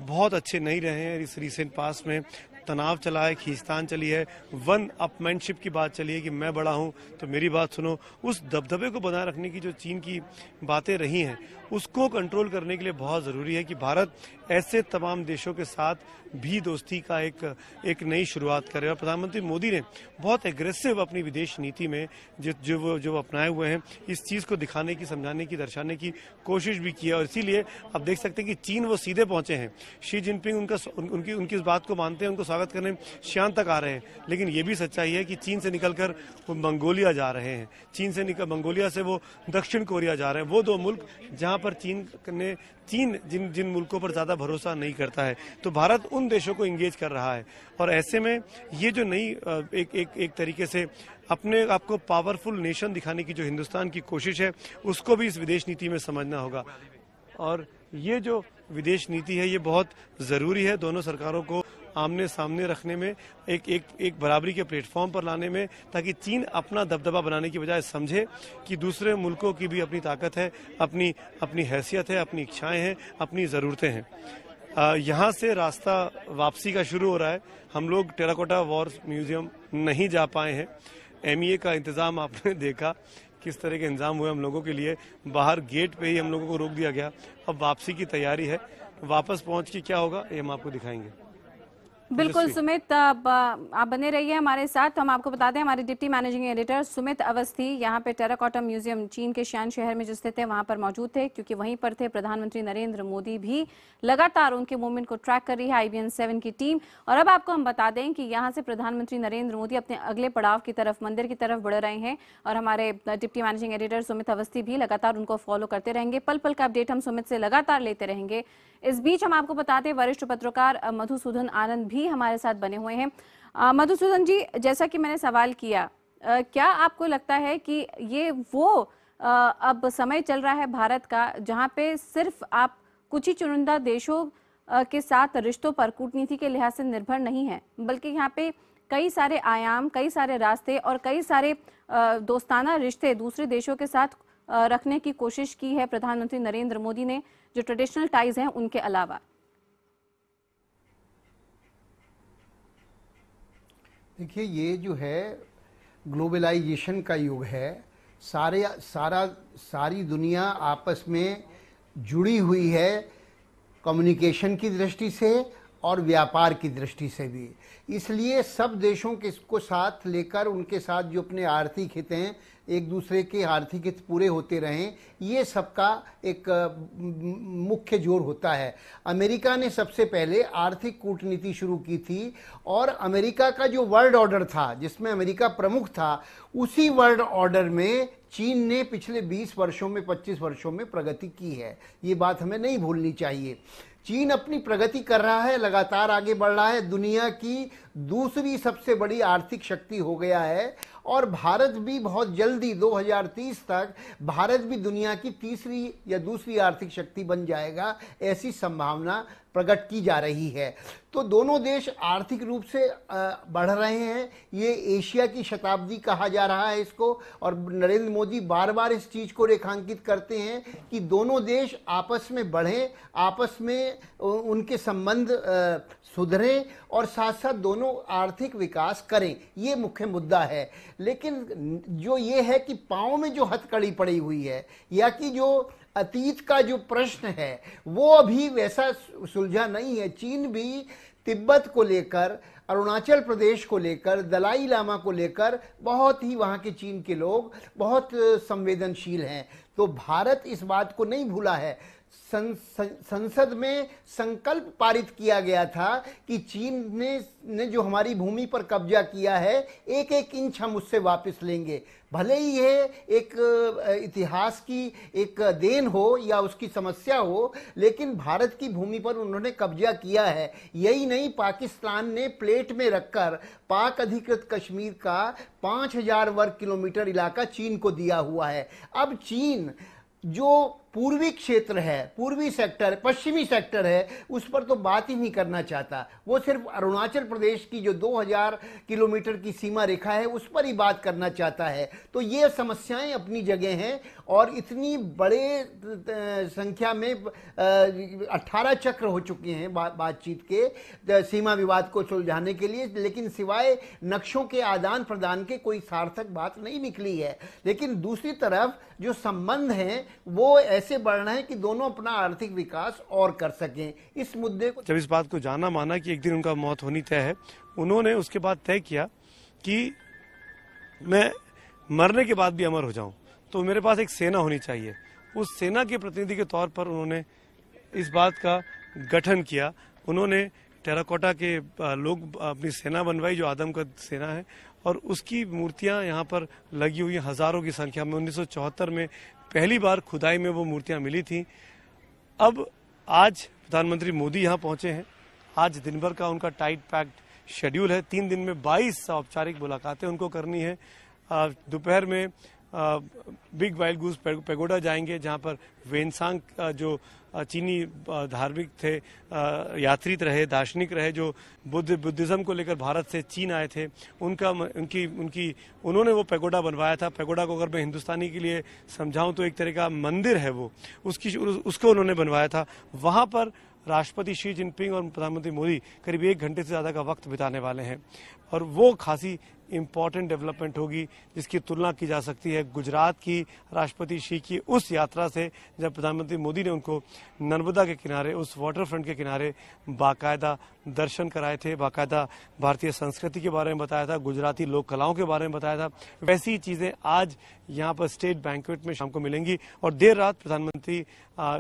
बहुत अच्छे नहीं रहे हैं। इस रिसेंट पास में तनाव चला है, खींचतान चली है, वन अपमैनशिप की बात चली है कि मैं बड़ा हूं तो मेरी बात सुनो। उस दबदबे को बनाए रखने की जो चीन की बातें रही हैं, उसको कंट्रोल करने के लिए बहुत ज़रूरी है कि भारत ऐसे तमाम देशों के साथ भी दोस्ती का एक नई शुरुआत करे। और प्रधानमंत्री मोदी ने बहुत एग्रेसिव अपनी विदेश नीति में जो अपनाए हुए हैं, इस चीज़ को दिखाने की, समझाने की, दर्शाने की कोशिश भी की है। और इसीलिए आप देख सकते हैं कि चीन वो सीधे पहुंचे हैं। शी जिनपिंग उनकी इस बात को मानते हैं, उनको स्वागत करने शान तक आ रहे हैं। लेकिन ये भी सच्चाई है कि चीन से निकलकर वो मंगोलिया जा रहे हैं, मंगोलिया से वो दक्षिण कोरिया जा रहे हैं। वो 2 मुल्क जहां पर चीन जिन मुल्कों पर ज्यादा भरोसा नहीं करता है, तो भारत उन देशों को इंगेज कर रहा है। और ऐसे में ये जो नई एक तरीके से अपने आप को पावरफुल नेशन दिखाने की जो हिंदुस्तान की कोशिश है, उसको भी इस विदेश नीति में समझना होगा। और ये जो विदेश नीति है, ये बहुत जरूरी है दोनों सरकारों को आमने सामने रखने में, एक बराबरी के प्लेटफॉर्म पर लाने में, ताकि चीन अपना दबदबा बनाने की बजाय समझे कि दूसरे मुल्कों की भी अपनी ताकत है, अपनी हैसियत है, अपनी इच्छाएं हैं, अपनी ज़रूरतें हैं। यहाँ से रास्ता वापसी का शुरू हो रहा है। हम लोग टेराकोटा वॉर म्यूजियम नहीं जा पाए हैं। MEA का इंतज़ाम आपने देखा, किस तरह के इंतजाम हुए हम लोगों के लिए। बाहर गेट पे ही हम लोगों को रोक दिया गया। अब वापसी की तैयारी है, वापस पहुंच के क्या होगा ये हम आपको दिखाएंगे। बिल्कुल सुमित, आप बने रहिए हमारे साथ। तो हम आपको बता दें, हमारे deputy managing editor Sumit Awasthi यहाँ पे टेराकोटा म्यूजियम चीन के शियान शहर में जो स्थित है वहाँ पर मौजूद थे, क्योंकि वहीं पर थे प्रधानमंत्री नरेंद्र मोदी भी। लगातार उनके मूवमेंट को ट्रैक कर रही है IBN 7 की टीम। और अब आपको हम बता दें कि यहाँ से प्रधानमंत्री नरेंद्र मोदी अपने अगले पड़ाव की तरफ, मंदिर की तरफ बढ़ रहे हैं। और हमारे deputy managing editor Sumit Awasthi भी लगातार उनको फॉलो करते रहेंगे। पल पल का अपडेट हम सुमित से लगातार लेते रहेंगे। इस बीच हम आपको बता दें, वरिष्ठ पत्रकार मधुसूदन आनंद भी हमारे साथ बने हुए हैं। मधुसूदन जी, जैसा कि मैंने सवाल किया, क्या आपको लगता है कि ये वो अब समय चल रहा है भारत का, जहां पे सिर्फ आप कुछ ही चुनिंदा देशों के साथ रिश्तों पर कूटनीति के लिहाज से निर्भर नहीं है, बल्कि यहाँ पे कई सारे आयाम, कई सारे रास्ते और कई सारे दोस्ताना रिश्ते दूसरे देशों के साथ रखने की कोशिश की है प्रधानमंत्री नरेंद्र मोदी ने, जो ट्रेडिशनल टाइज हैं उनके अलावा? देखिए, ये जो है ग्लोबलाइजेशन का युग है। सारी दुनिया आपस में जुड़ी हुई है। कम्युनिकेशन की दृष्टि से और व्यापार की दृष्टि से भी। इसलिए सब देशों के को साथ लेकर उनके साथ जो अपने आर्थिक हित हैं, एक दूसरे के आर्थिक हित पूरे होते रहें, ये सबका एक मुख्य जोर होता है। अमेरिका ने सबसे पहले आर्थिक कूटनीति शुरू की थी और अमेरिका का जो वर्ल्ड ऑर्डर था जिसमें अमेरिका प्रमुख था, उसी वर्ल्ड ऑर्डर में चीन ने पिछले 20 वर्षों में 25 वर्षों में प्रगति की है। ये बात हमें नहीं भूलनी चाहिए। चीन अपनी प्रगति कर रहा है, लगातार आगे बढ़ रहा है, दुनिया की दूसरी सबसे बड़ी आर्थिक शक्ति हो गया है और भारत भी बहुत जल्दी 2030 तक भारत भी दुनिया की तीसरी या दूसरी आर्थिक शक्ति बन जाएगा, ऐसी संभावना प्रकट की जा रही है। तो दोनों देश आर्थिक रूप से बढ़ रहे हैं। ये एशिया की शताब्दी कहा जा रहा है इसको, और नरेंद्र मोदी बार बार इस चीज़ को रेखांकित करते हैं कि दोनों देश आपस में बढ़ें, आपस में उनके संबंध सुधरें और साथ साथ दोनों आर्थिक विकास करें। ये मुख्य मुद्दा है। लेकिन जो ये है कि पाँव में जो हथकड़ी पड़ी हुई है या कि जो अतीत का जो प्रश्न है वो अभी वैसा सुलझा नहीं है। चीन भी तिब्बत को लेकर, अरुणाचल प्रदेश को लेकर, दलाई लामा को लेकर बहुत ही वहाँ के चीन के लोग बहुत संवेदनशील हैं। तो भारत इस बात को नहीं भूला है। संसद में संकल्प पारित किया गया था कि चीन ने जो हमारी भूमि पर कब्जा किया है, एक एक इंच हम उससे वापस लेंगे। भले ही ये एक इतिहास की एक देन हो या उसकी समस्या हो, लेकिन भारत की भूमि पर उन्होंने कब्जा किया है। यही नहीं, पाकिस्तान ने प्लेट में रखकर पाक अधिकृत कश्मीर का 5000 वर्ग किलोमीटर इलाका चीन को दिया हुआ है। अब चीन जो पूर्वी क्षेत्र है, पूर्वी सेक्टर, पश्चिमी सेक्टर है, उस पर तो बात ही नहीं करना चाहता। वो सिर्फ अरुणाचल प्रदेश की जो 2000 किलोमीटर की सीमा रेखा है उस पर ही बात करना चाहता है। तो ये समस्याएं अपनी जगह हैं और इतनी बड़े संख्या में 18 चक्र हो चुके हैं बातचीत के सीमा विवाद को सुलझाने के लिए, लेकिन सिवाय नक्शों के आदान प्रदान के कोई सार्थक बात नहीं निकली है। लेकिन दूसरी तरफ जो संबंध हैं वो ऐसे बढ़ना है कि दोनों अपना आर्थिक विकास और कर सकें। इस मुद्दे को जब इस बात को जाना माना कि एक दिन उनका मौत होनी तय है, उन्होंने उसके बाद तय किया कि मैं मरने के बाद भी अमर हो जाऊं, तो मेरे पास एक सेना होनी चाहिए। उस सेना के प्रतिनिधि के तौर पर उन्होंने इस बात का गठन किया। उन्होंने टेराकोटा के लोग अपनी सेना बनवाई जो आदमकद सेना है, और उसकी मूर्तियां यहाँ पर लगी हुई हजारों की संख्या में। 1974 में पहली बार खुदाई में वो मूर्तियां मिली थी। अब आज प्रधानमंत्री मोदी यहाँ पहुंचे हैं। आज दिन भर का उनका टाइट पैक्ड शेड्यूल है। 3 दिन में 22 औपचारिक मुलाकातें उनको करनी है। दोपहर में बिग वाइल्ड गूस पैगोडा जाएंगे, जहां पर वेनसांग जो चीनी धार्मिक थे, यात्री रहे, दार्शनिक रहे, जो बुद्धिज्म को लेकर भारत से चीन आए थे, उन्होंने वो पैगोडा बनवाया था। पैगोडा को अगर मैं हिंदुस्तानी के लिए समझाऊं तो एक तरह का मंदिर है वो, उसको उन्होंने बनवाया था। वहां पर राष्ट्रपति शी जिनपिंग और प्रधानमंत्री मोदी करीब 1 घंटे से ज़्यादा का वक्त बिताने वाले हैं, और वो खासी इम्पॉर्टेंट डेवलपमेंट होगी जिसकी तुलना की जा सकती है गुजरात की राष्ट्रपति शी की उस यात्रा से, जब प्रधानमंत्री मोदी ने उनको नर्मदा के किनारे, उस वाटर फ्रंट के किनारे बाकायदा दर्शन कराए थे, बाकायदा भारतीय संस्कृति के बारे में बताया था, गुजराती लोक कलाओं के बारे में बताया था। वैसी चीज़ें आज यहाँ पर स्टेट बैंक्वेट में शाम को मिलेंगी, और देर रात प्रधानमंत्री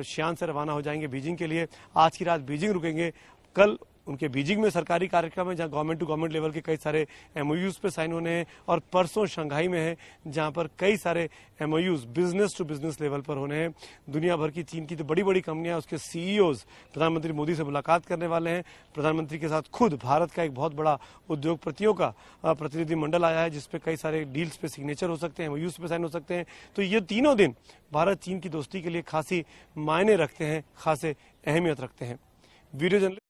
शियान से रवाना हो जाएंगे बीजिंग के लिए। आज की रात बीजिंग रुकेंगे। कल उनके बीजिंग में सरकारी कार्यक्रम है जहां गवर्नमेंट टू गवर्नमेंट लेवल के कई सारे एमओयूज पे साइन होने हैं, और परसों शंघाई में है जहां पर कई सारे MoUs business to business level पर होने हैं। दुनिया भर की चीन की तो बड़ी बड़ी कंपनियां, उसके सीईओज प्रधानमंत्री मोदी से मुलाकात करने वाले हैं। प्रधानमंत्री के साथ खुद भारत का एक बहुत बड़ा उद्योगपतियों का प्रतिनिधि मंडल आया है, जिसपे कई सारे डील्स पे सिग्नेचर हो सकते हैं, एमओयूज पे साइन हो सकते हैं। तो ये तीनों दिन भारत चीन की दोस्ती के लिए खासी मायने रखते हैं, खासे अहमियत रखते हैं। वीडियो जर्नलिस्ट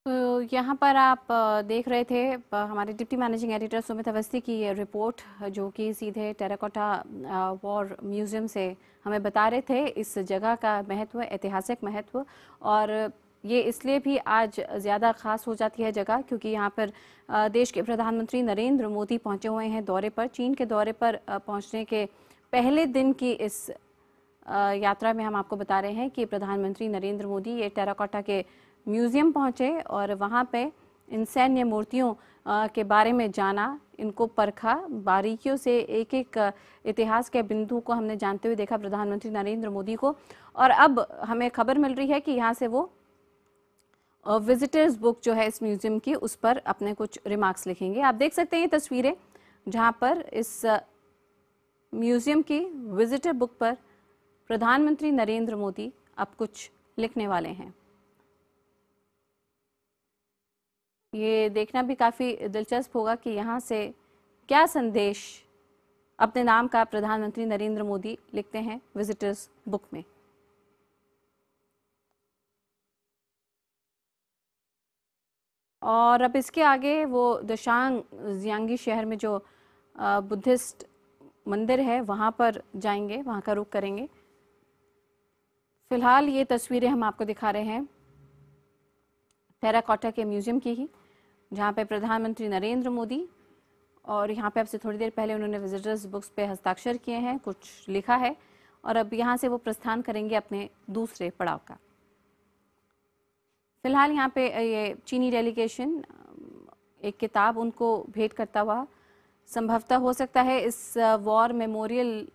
तो यहाँ पर आप देख रहे थे हमारे deputy managing editor Sumit Awasthi की ये रिपोर्ट, जो कि सीधे टेराकोटा वॉर म्यूजियम से हमें बता रहे थे इस जगह का महत्व, ऐतिहासिक महत्व। और ये इसलिए भी आज ज़्यादा ख़ास हो जाती है जगह क्योंकि यहाँ पर देश के प्रधानमंत्री नरेंद्र मोदी पहुँचे हुए हैं दौरे पर। चीन के दौरे पर पहुँचने के पहले दिन की इस यात्रा में हम आपको बता रहे हैं कि प्रधानमंत्री नरेंद्र मोदी ये टेराकोटा के म्यूज़ियम पहुंचे और वहां पे इन सैन्य मूर्तियों के बारे में जाना, इनको परखा, बारीकियों से एक एक इतिहास के बिंदु को हमने जानते हुए देखा प्रधानमंत्री नरेंद्र मोदी को। और अब हमें खबर मिल रही है कि यहाँ से वो विजिटर्स बुक जो है इस म्यूज़ियम की, उस पर अपने कुछ रिमार्क्स लिखेंगे। आप देख सकते हैं ये तस्वीरें जहाँ पर इस म्यूज़ियम की विजिटर बुक पर प्रधानमंत्री नरेंद्र मोदी अब कुछ लिखने वाले हैं। ये देखना भी काफ़ी दिलचस्प होगा कि यहाँ से क्या संदेश अपने नाम का प्रधानमंत्री नरेंद्र मोदी लिखते हैं विजिटर्स बुक में। और अब इसके आगे वो दशांग जियांगी शहर में जो बुद्धिस्ट मंदिर है वहाँ पर जाएंगे, वहाँ का रुख करेंगे। फिलहाल ये तस्वीरें हम आपको दिखा रहे हैं टेराकोटा के म्यूज़ियम की ही, जहाँ पे प्रधानमंत्री नरेंद्र मोदी, और यहाँ पे अब से थोड़ी देर पहले उन्होंने विजिटर्स बुक्स पे हस्ताक्षर किए हैं, कुछ लिखा है, और अब यहाँ से वो प्रस्थान करेंगे अपने दूसरे पड़ाव का। फिलहाल यहाँ पे ये चीनी डेलीगेशन एक किताब उनको भेंट करता हुआ संभवतः हो सकता है इस वॉर मेमोरियल,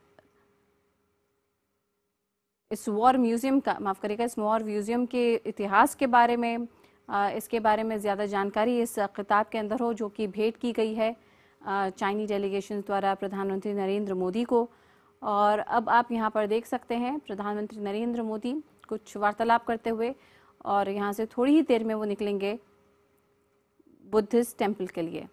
इस वॉर म्यूज़ियम का, माफ़ करिएगा, इस वॉर म्यूज़ियम के इतिहास के बारे में, इसके बारे में ज़्यादा जानकारी इस किताब के अंदर हो, जो कि भेंट की गई है चाइनी डेलीगेशन द्वारा प्रधानमंत्री नरेंद्र मोदी को। और अब आप यहाँ पर देख सकते हैं प्रधानमंत्री नरेंद्र मोदी कुछ वार्तालाप करते हुए, और यहाँ से थोड़ी ही देर में वो निकलेंगे बुद्धिस्ट टेम्पल के लिए।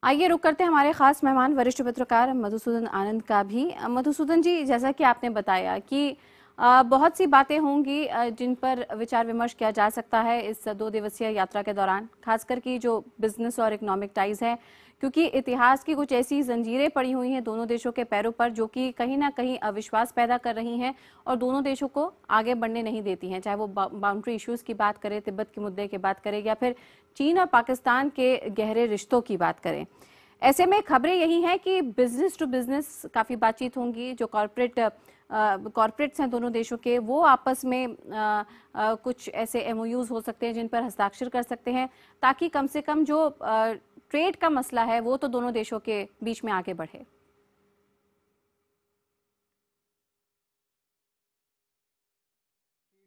आइए रुक करते हैं हमारे खास मेहमान वरिष्ठ पत्रकार मधुसूदन आनंद का भी। मधुसूदन जी, जैसा कि आपने बताया कि बहुत सी बातें होंगी जिन पर विचार विमर्श किया जा सकता है इस 2 दिवसीय यात्रा के दौरान, खासकर कि जो बिजनेस और इकोनॉमिक टाइज है, क्योंकि इतिहास की कुछ ऐसी जंजीरें पड़ी हुई हैं दोनों देशों के पैरों पर जो कि कहीं ना कहीं अविश्वास पैदा कर रही हैं और दोनों देशों को आगे बढ़ने नहीं देती हैं, चाहे वो बाउंड्री इश्यूज़ की बात करें, तिब्बत के मुद्दे की बात करें, या फिर चीन और पाकिस्तान के गहरे रिश्तों की बात करें। ऐसे में खबरें यही हैं कि बिजनेस टू बिजनेस काफ़ी बातचीत होंगी, जो कॉरपोरेट्स हैं दोनों देशों के, वो आपस में कुछ ऐसे एमओयूज हो सकते हैं जिन पर हस्ताक्षर कर सकते हैं, ताकि कम से कम जो ट्रेड का मसला है वो तो दोनों देशों के बीच में आगे बढ़े।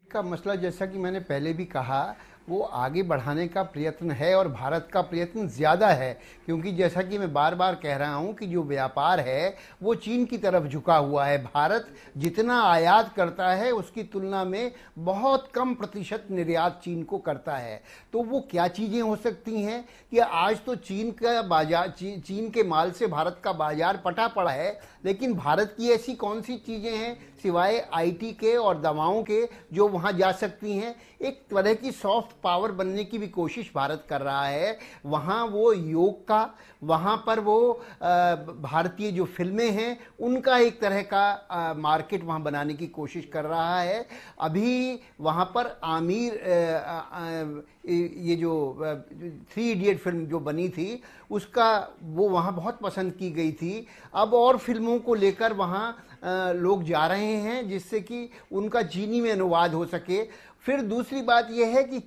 का मसला, जैसा कि मैंने पहले भी कहा, वो आगे बढ़ाने का प्रयत्न है और भारत का प्रयत्न ज़्यादा है, क्योंकि जैसा कि मैं बार बार कह रहा हूँ कि जो व्यापार है वो चीन की तरफ झुका हुआ है। भारत जितना आयात करता है उसकी तुलना में बहुत कम प्रतिशत निर्यात चीन को करता है। तो वो क्या चीज़ें हो सकती हैं कि आज तो चीन का बाजार, चीन के माल से भारत का बाजार पटा पड़ा है, लेकिन भारत की ऐसी कौन सी चीज़ें हैं सिवाय आईटी के और दवाओं के जो वहाँ जा सकती हैं। एक तरह की सॉफ्ट पावर बनने की भी कोशिश भारत कर रहा है। वहाँ वो योग का, वहाँ पर वो भारतीय जो फिल्में हैं उनका एक तरह का मार्केट वहाँ बनाने की कोशिश कर रहा है। अभी वहाँ पर आमिर ये जो 3 इडियट फिल्म जो बनी थी उसका वो वहाँ बहुत पसंद की गई थी। अब और फिल्मों को लेकर वहाँ लोग जा रहे हैं जिससे कि उनका चीनी में अनुवाद हो सके। फिर दूसरी बात यह है कि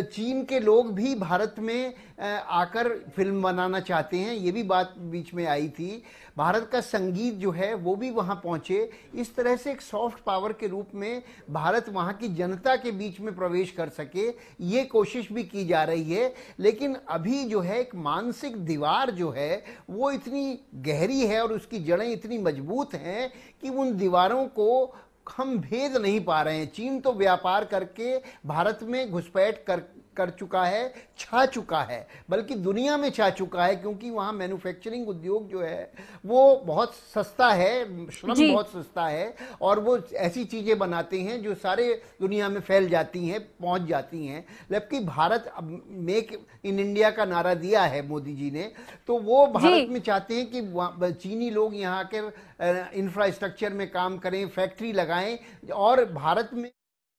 चीन के लोग भी भारत में आकर फिल्म बनाना चाहते हैं, ये भी बात बीच में आई थी। भारत का संगीत जो है वो भी वहाँ पहुँचे, इस तरह से एक सॉफ्ट पावर के रूप में भारत वहाँ की जनता के बीच में प्रवेश कर सके, ये कोशिश भी की जा रही है। लेकिन अभी जो है एक मानसिक दीवार जो है वो इतनी गहरी है और उसकी जड़ें इतनी मजबूत हैं कि उन दीवारों को हम भेद नहीं पा रहे हैं। चीन तो व्यापार करके भारत में घुसपैठ कर चुका है, छा चुका है, बल्कि दुनिया में छा चुका है, क्योंकि वहाँ मैन्युफैक्चरिंग उद्योग जो है वो बहुत सस्ता है, श्रम बहुत सस्ता है, और वो ऐसी चीज़ें बनाते हैं जो सारे दुनिया में फैल जाती हैं, पहुँच जाती हैं। जबकि भारत अब मेक इन इंडिया का नारा दिया है मोदी जी ने, तो वो भारत में चाहते हैं कि चीनी लोग यहाँ आकर इंफ्रास्ट्रक्चर में काम करें, फैक्ट्री लगाएं और भारत में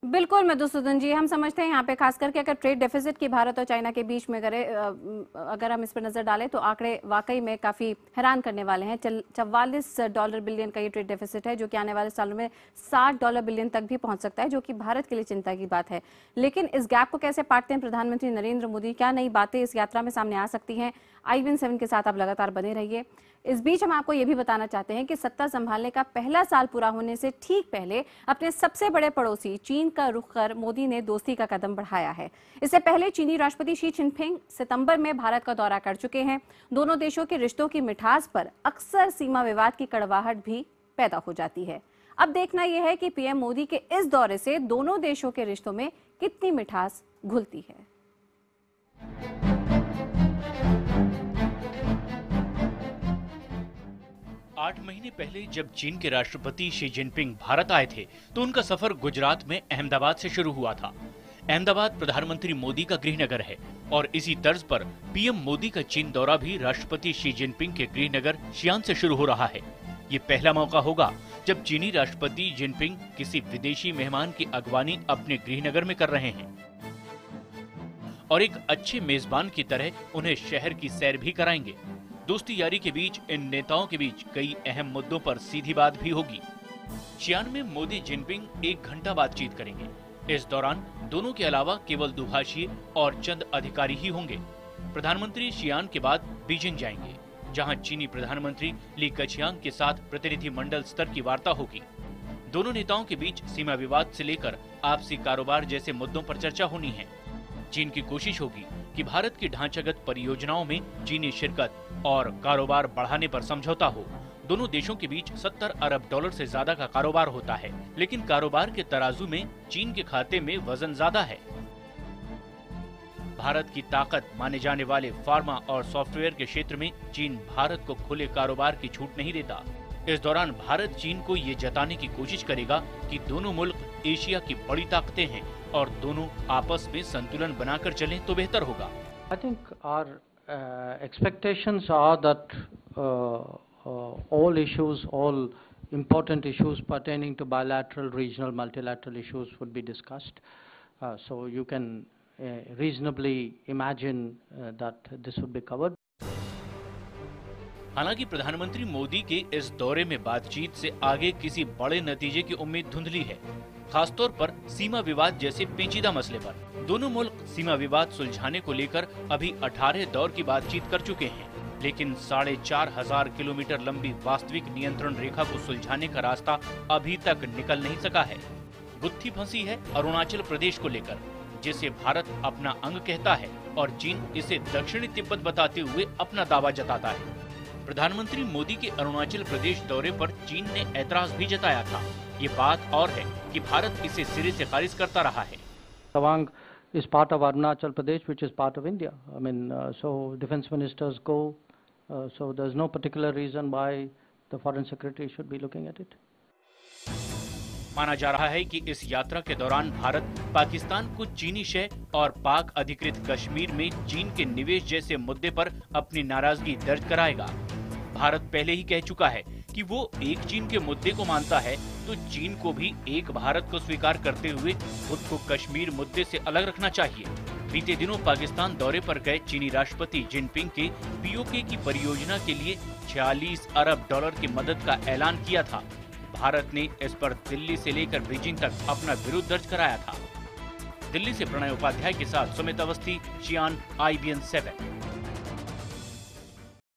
बिल्कुल मधुसूदन जी, हम समझते हैं यहाँ पे खास करके अगर ट्रेड डेफिसिट की भारत और चाइना के बीच में अगर हम इस पर नजर डालें तो आंकड़े वाकई में काफी हैरान करने वाले हैं। $44 बिलियन का ये ट्रेड डेफिसिट है, जो कि आने वाले सालों में $60 बिलियन तक भी पहुंच सकता है, जो कि भारत के लिए चिंता की बात है। लेकिन इस गैप को कैसे पाटते हैं प्रधानमंत्री नरेंद्र मोदी? क्या नई बातें इस यात्रा में सामने आ सकती हैं? IBN 7 के साथ आप लगातार बने रहिए। इस बीच हम आपको ये भी बताना चाहते हैं कि सत्ता संभालने का पहला साल पूरा होने से ठीक पहले अपने सबसे बड़े पड़ोसी चीन का रुख कर मोदी ने दोस्ती का कदम बढ़ाया है। इससे पहले चीनी राष्ट्रपति शी जिनपिंग सितंबर में भारत का दौरा कर चुके हैं। दोनों देशों के रिश्तों की मिठास पर अक्सर सीमा विवाद की कड़वाहट भी पैदा हो जाती है। अब देखना यह है कि PM मोदी के इस दौरे से दोनों देशों के रिश्तों में कितनी मिठास घुलती है। 8 महीने पहले जब चीन के राष्ट्रपति शी जिनपिंग भारत आए थे तो उनका सफर गुजरात में अहमदाबाद से शुरू हुआ था। अहमदाबाद प्रधानमंत्री मोदी का गृहनगर है और इसी तर्ज पर PM मोदी का चीन दौरा भी राष्ट्रपति शी जिनपिंग के गृहनगर शियान से शुरू हो रहा है। ये पहला मौका होगा जब चीनी राष्ट्रपति जिनपिंग किसी विदेशी मेहमान की अगवानी अपने गृहनगर में कर रहे हैं और एक अच्छे मेजबान की तरह उन्हें शहर की सैर भी कराएंगे। दोस्ती यारी के बीच इन नेताओं के बीच कई अहम मुद्दों पर सीधी बात भी होगी। शियान में मोदी जिनपिंग 1 घंटा बातचीत करेंगे। इस दौरान दोनों के अलावा केवल दुभाषी और चंद अधिकारी ही होंगे। प्रधानमंत्री शियान के बाद बीजिंग जाएंगे, जहां चीनी प्रधानमंत्री ली कचियांग के साथ प्रतिनिधि मंडल स्तर की वार्ता होगी। दोनों नेताओं के बीच सीमा विवाद से लेकर आपसी कारोबार जैसे मुद्दों पर चर्चा होनी है। चीन की कोशिश होगी कि भारत की ढांचागत परियोजनाओं में चीनी शिरकत और कारोबार बढ़ाने पर समझौता हो। दोनों देशों के बीच $70 अरब से ज्यादा का कारोबार होता है, लेकिन कारोबार के तराजू में चीन के खाते में वजन ज्यादा है। भारत की ताकत माने जाने वाले फार्मा और सॉफ्टवेयर के क्षेत्र में चीन भारत को खुले कारोबार की छूट नहीं देता। इस दौरान भारत चीन को ये जताने की कोशिश करेगा कि दोनों मुल्क एशिया की बड़ी ताकतें हैं और दोनों आपस में संतुलन बनाकर चलें तो बेहतर होगा। I think our expectations are that all issues, all important issues pertaining to bilateral, regional, multilateral issues would be discussed. So you can reasonably imagine that this would be covered. हालांकि प्रधानमंत्री मोदी के इस दौरे में बातचीत से आगे किसी बड़े नतीजे की उम्मीद धुंधली है, खासतौर पर सीमा विवाद जैसे पेचीदा मसले पर। दोनों मुल्क सीमा विवाद सुलझाने को लेकर अभी 18 दौर की बातचीत कर चुके हैं, लेकिन 4,500 किलोमीटर लंबी वास्तविक नियंत्रण रेखा को सुलझाने का रास्ता अभी तक निकल नहीं सका है। गुत्थी फंसी है अरुणाचल प्रदेश को लेकर, जिसे भारत अपना अंग कहता है और चीन इसे दक्षिणी तिब्बत बताते हुए अपना दावा जताता है। प्रधानमंत्री मोदी के अरुणाचल प्रदेश दौरे पर चीन ने ऐतराज भी जताया था। ये बात और है कि भारत इसे सिरे से खारिज करता रहा है। Tawang is part of Arunachal Pradesh, which is part of India. I mean, so defense ministers go, so there's no particular reason why the foreign secretary should be looking at it. माना जा रहा है कि इस यात्रा के दौरान भारत पाकिस्तान को चीनी शह और पाक अधिकृत कश्मीर में चीन के निवेश जैसे मुद्दे पर अपनी नाराजगी दर्ज कराएगा। भारत पहले ही कह चुका है कि वो एक चीन के मुद्दे को मानता है, तो चीन को भी एक भारत को स्वीकार करते हुए खुद को कश्मीर मुद्दे से अलग रखना चाहिए। बीते दिनों पाकिस्तान दौरे पर गए चीनी राष्ट्रपति जिनपिंग के POK की परियोजना के लिए $46 अरब की मदद का ऐलान किया था। भारत ने इस पर दिल्ली से लेकर बीजिंग तक अपना विरोध दर्ज कराया था। दिल्ली से प्रणय उपाध्याय के साथ सुमित अवस्थी, शियान, IBN 7।